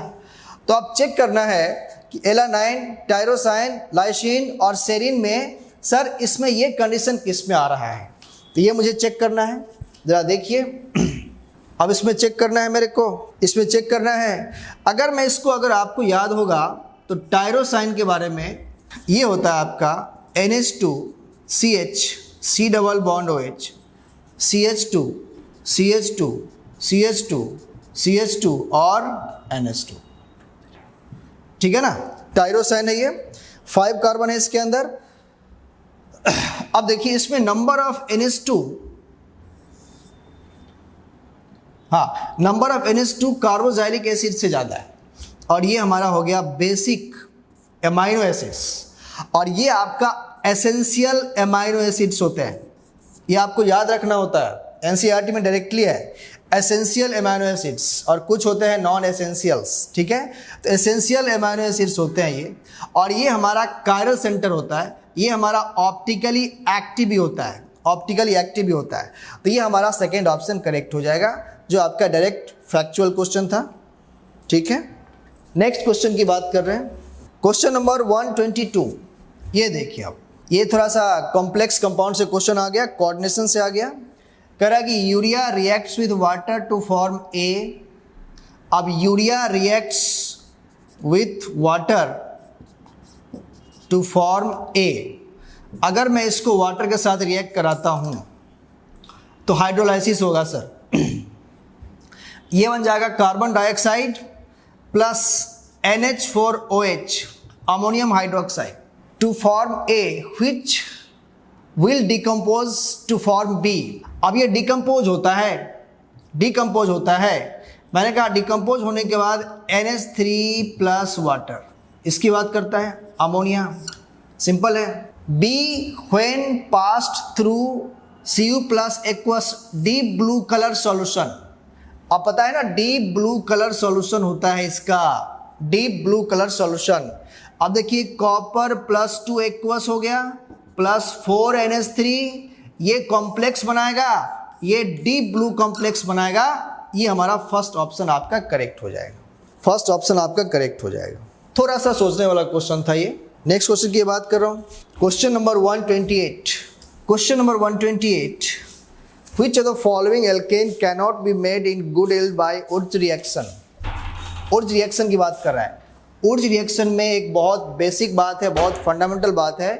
तो आप चेक करना है कि एलानाइन, टायरोसाइन, लाइसिन और सेरिन में सर इसमें ये कंडीशन किस में आ रहा है, तो ये मुझे चेक करना है, ज़रा देखिए। अब इसमें चेक करना है मेरे को, इसमें चेक करना है। अगर मैं इसको, अगर आपको याद होगा तो टायरोसाइन के बारे में ये होता है आपका NH2 CH C double bond OH CH2 CH2 CH2 CH2 और NH2, ठीक है ना। टायरोसाइन है ये, 5 कार्बन है इसके अंदर। अब देखिए इसमें नंबर ऑफ NH2, हाँ number of NH2 carboxylic acid से ज़्यादा है, और ये हमारा हो गया बेसिक एमाइनो एसिड्स, और ये आपका एसेंशियल एमाइनो एसिड्स होते हैं, ये आपको याद रखना होता है, NCERT में डायरेक्टली है एसेंशियल एमाइनो एसिड्स, और कुछ होते हैं नॉन एसेंशियल्स, ठीक है। तो एसेंशियल एमाइनो एसिड्स होते हैं ये, और ये हमारा कायरल सेंटर होता है, ये हमारा ऑप्टिकली एक्टिव भी होता है, ऑप्टिकली एक्टिव भी होता है। तो ये हमारा सेकेंड ऑप्शन करेक्ट हो जाएगा, जो आपका डायरेक्ट फैक्चुअल क्वेश्चन था, ठीक है। नेक्स्ट क्वेश्चन की बात कर रहे हैं, क्वेश्चन नंबर 122। ये देखिए, अब ये थोड़ा सा कॉम्प्लेक्स कंपाउंड से क्वेश्चन आ गया, कोऑर्डिनेशन से आ गया। कह रहा है कि urea reacts with water to form A। अब urea reacts with water to form A, अगर मैं इसको वाटर के साथ रिएक्ट कराता हूं तो हाइड्रोलाइसिस होगा सर। ये बन जाएगा carbon dioxide plus NH4OH ammonium hydroxide, to form A which will decompose to form B. अब ये डिकम्पोज होता है, मैंने कहा डिकम्पोज होने के बाद NH3 प्लस वाटर, इसकी बात करता है अमोनिया, सिंपल है। B when passed through Cu plus aqueous deep blue colour solution. अब पता है ना डीप ब्लू कलर सॉल्यूशन होता है इसका, डीप ब्लू कलर सॉल्यूशन। अब देखिए कॉपर प्लस 2 एक्वस हो गया प्लस 4 NH3, ये कॉम्प्लेक्स बनाएगा, ये डीप ब्लू कॉम्प्लेक्स बनाएगा। ये हमारा फर्स्ट ऑप्शन आपका करेक्ट हो जाएगा, फर्स्ट ऑप्शन आपका करेक्ट हो जाएगा। थोड़ा सा सोचने वाला क्वेश्चन था ये। नेक्स्ट क्वेश्चन की बात कर रहा हूँ, question number 128। Question number 128, which of the following alkane cannot be made in good yield by Wurtz reaction। Wurtz reaction की बात कर रहा है। Wurtz reaction में एक बहुत बेसिक बात है, बहुत फंडामेंटल बात है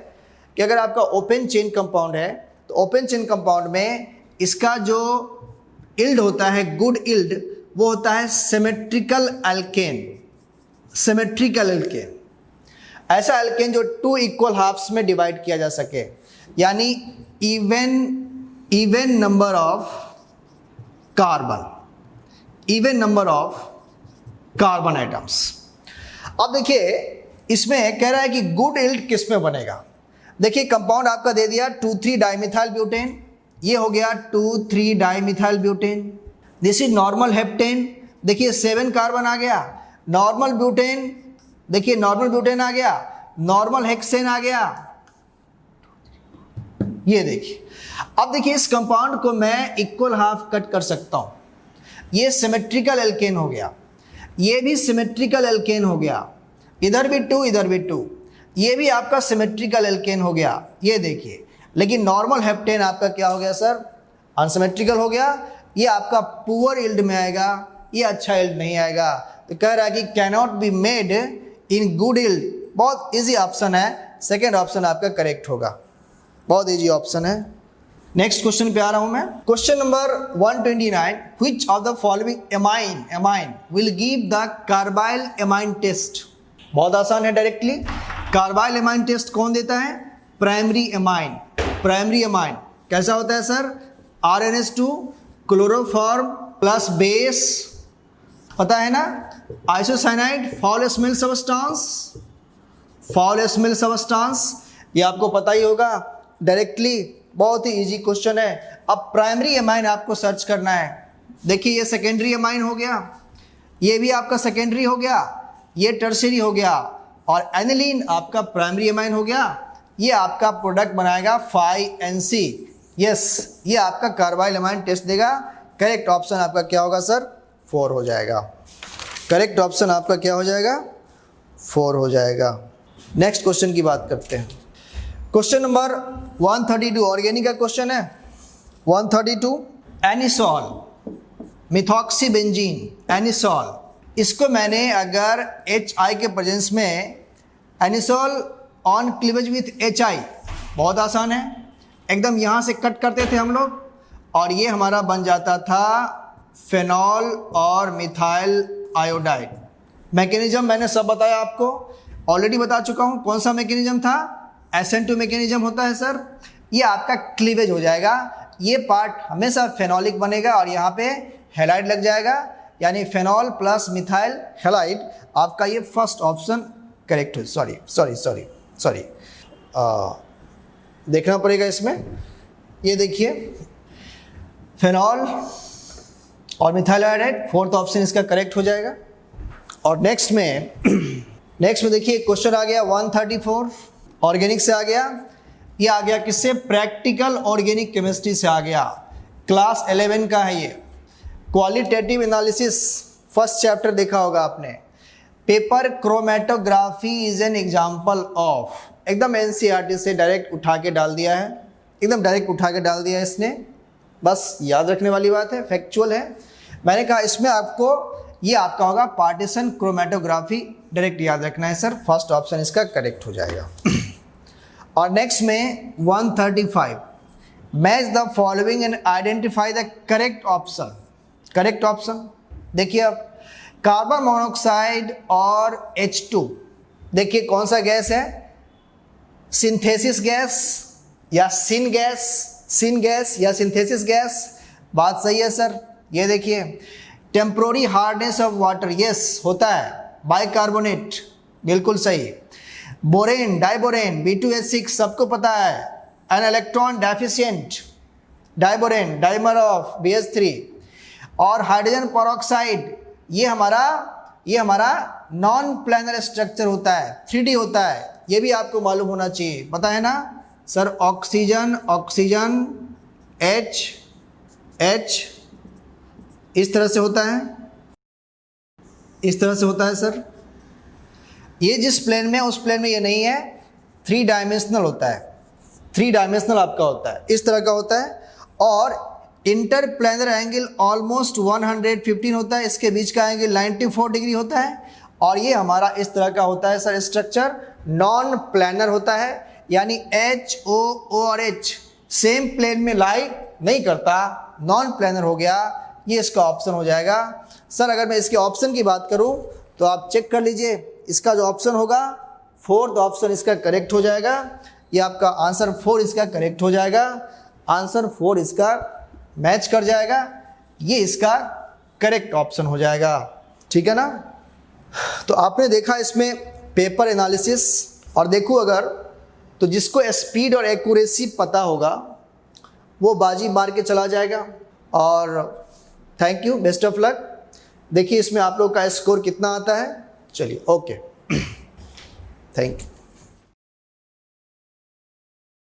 कि अगर आपका ओपन चेन कंपाउंड है तो ओपन चेन कंपाउंड में इसका जो इल्ड होता है, गुड इल्ड, वो होता है सिमेट्रिकल एल्केन। सिमेट्रिकल एल्केन, ऐसा एल्केन जो 2 इक्वल हाफ्स में डिवाइड किया जा सके, यानी even number of carbon, even number of carbon atoms. अब देखिए इसमें कह रहा है कि गुड इल्ड किस में बनेगा। देखिए कंपाउंड आपका दे दिया 2,3 डाइमिथाइल ब्यूटेन, ये हो गया 2,3 dimethyl butane. This is normal heptane, देखिए 7 कार्बन आ गया। नॉर्मल ब्यूटेन, देखिए नॉर्मल ब्यूटेन आ गया, नॉर्मल हेक्सेन आ गया, ये देखिए। अब देखिए इस कंपाउंड को मैं इक्वल हाफ कट कर सकता हूं, ये सिमेट्रिकल एल्केन हो गया, ये भी सिमेट्रिकल एल्केन हो गया, इधर भी 2 इधर भी 2, ये भी आपका सिमेट्रिकल एल्केन हो गया, ये देखिए। लेकिन नॉर्मल हेप्टेन आपका क्या हो गया सर, अनसिमेट्रिकल हो गया, ये आपका पुअर इल्ड में आएगा, ये अच्छा इल्ड नहीं आएगा। तो कह रहा है कि cannot be made in good yield. बहुत इजी ऑप्शन है, सेकेंड ऑप्शन आपका करेक्ट होगा, बहुत इजी ऑप्शन है। नेक्स्ट क्वेश्चन पे आ रहा हूं मैं, question number 129, which of the following amine will give the carbylamine test. बहुत आसान है, डायरेक्टली कार्बाइल एमाइन टेस्ट कौन देता है, प्राइमरी एमाइन। प्राइमरी एमाइन कैसा होता है sir, RNH2 chloroform plus base, पता है ना, isocyanide foul smell substance, foul smell substance, ये आपको पता ही होगा डायरेक्टली, बहुत ही इजी क्वेश्चन है। अब प्राइमरी एमाइन आपको सर्च करना है। देखिए ये सेकेंडरी एमाइन हो गया, ये भी आपका सेकेंडरी हो गया, ये टर्शियरी हो गया, और एनिलीन आपका प्राइमरी एमाइन हो गया। ये आपका प्रोडक्ट बनाएगा 5NC। यस, ये आपका कार्बाइल एमाइन टेस्ट देगा। करेक्ट ऑप्शन आपका क्या होगा सर, 4 हो जाएगा। करेक्ट ऑप्शन आपका क्या हो जाएगा, 4 हो जाएगा। नेक्स्ट क्वेश्चन की बात करते हैं, क्वेश्चन नंबर 132 ऑर्गेनिक का क्वेश्चन है। 132, एनिसॉल मिथॉक्सीबेंजीन, एनिसॉल, इसको मैंने अगर HI के प्रेजेंस में anisole on cleavage with HI, बहुत आसान है, एकदम यहाँ से कट करते थे हम लोग और ये हमारा बन जाता था फेनॉल और मिथाइल आयोडाइड। मैकेनिज्म मैंने सब बताया आपको, ऑलरेडी बता चुका हूँ। कौन सा मैकेनिज्म था, SN2 मैकेनिज्म होता है सर। ये आपका क्लीवेज हो जाएगा, ये पार्ट हमेशा फेनॉलिक बनेगा और यहाँ पे हेलाइड लग जाएगा, यानी फेनॉल प्लस मिथाइल हेलाइड। आपका ये फर्स्ट ऑप्शन करेक्ट हो, सॉरी देखना पड़ेगा इसमें। ये देखिए फेनॉल और मिथाइल आयोडाइड, फोर्थ ऑप्शन इसका करेक्ट हो जाएगा। और नेक्स्ट में देखिए क्वेश्चन आ गया 134, ऑर्गेनिक से आ गया। ये आ गया किससे, प्रैक्टिकल ऑर्गेनिक केमिस्ट्री से आ गया, क्लास 11 का है ये। क्वालिटेटिव एनालिसिस फर्स्ट चैप्टर देखा होगा आपने। Paper chromatography is an example of, एकदम NCERT से डायरेक्ट उठा के डाल दिया है, एकदम डायरेक्ट उठा के डाल दिया है इसने। बस याद रखने वाली बात है, फैक्चुअल है। मैंने कहा इसमें आपको ये आपका होगा पार्टीशन क्रोमेटोग्राफी, डायरेक्ट याद रखना है सर, फर्स्ट ऑप्शन इसका करेक्ट हो जाएगा। और नेक्स्ट में 135, match the following and identify the correct option. Correct option देखिए अब, कार्बन मोनोऑक्साइड और H2, देखिए कौन सा गैस है, सिंथेसिस गैस या सिन गैस या सिंथेसिस गैस, बात सही है सर। ये देखिए temporary hardness of water, yes होता है। बाइकार्बोनेट, बिल्कुल सही। बोरेन, डाइबोरेन, B2H6 सबको पता है। An electron deficient, diborane, dimer of BH3। और हाइड्रोजन पेरोक्साइड, ये हमारा नॉन प्लैनर स्ट्रक्चर होता है, 3D होता है, ये भी आपको मालूम होना चाहिए, पता है ना सर। ऑक्सीजन H इस तरह से होता है, इस तरह से होता है सर। ये जिस प्लेन में, उस प्लेन में ये नहीं है, 3 डायमेंशनल होता है, 3 डायमेंशनल आपका होता है, इस तरह का होता है। और इंटर प्लैनर एंगल ऑलमोस्ट 115 होता है, इसके बीच का एंगल 94 डिग्री होता है। और ये हमारा इस तरह का होता है सर स्ट्रक्चर, नॉन प्लैनर होता है, यानी HO और H सेम प्लेन में लाई नहीं करता, नॉन प्लैनर हो गया, ये इसका ऑप्शन हो जाएगा। सर अगर मैं इसके ऑप्शन की बात करूं तो आप चेक कर लीजिए, इसका जो ऑप्शन होगा 4th ऑप्शन इसका करेक्ट हो जाएगा। ये आपका आंसर 4 इसका करेक्ट हो जाएगा, आंसर 4 इसका मैच कर जाएगा, ये इसका करेक्ट ऑप्शन हो जाएगा, ठीक है ना। तो आपने देखा इसमें पेपर एनालिसिस, और देखो अगर तो जिसको स्पीड और एक्यूरेसी पता होगा वो बाजी मार के चला जाएगा। और thank you, best of luck. देखिए इसमें आप लोग का स्कोर कितना आता है। चलिए ओके, थैंक यू।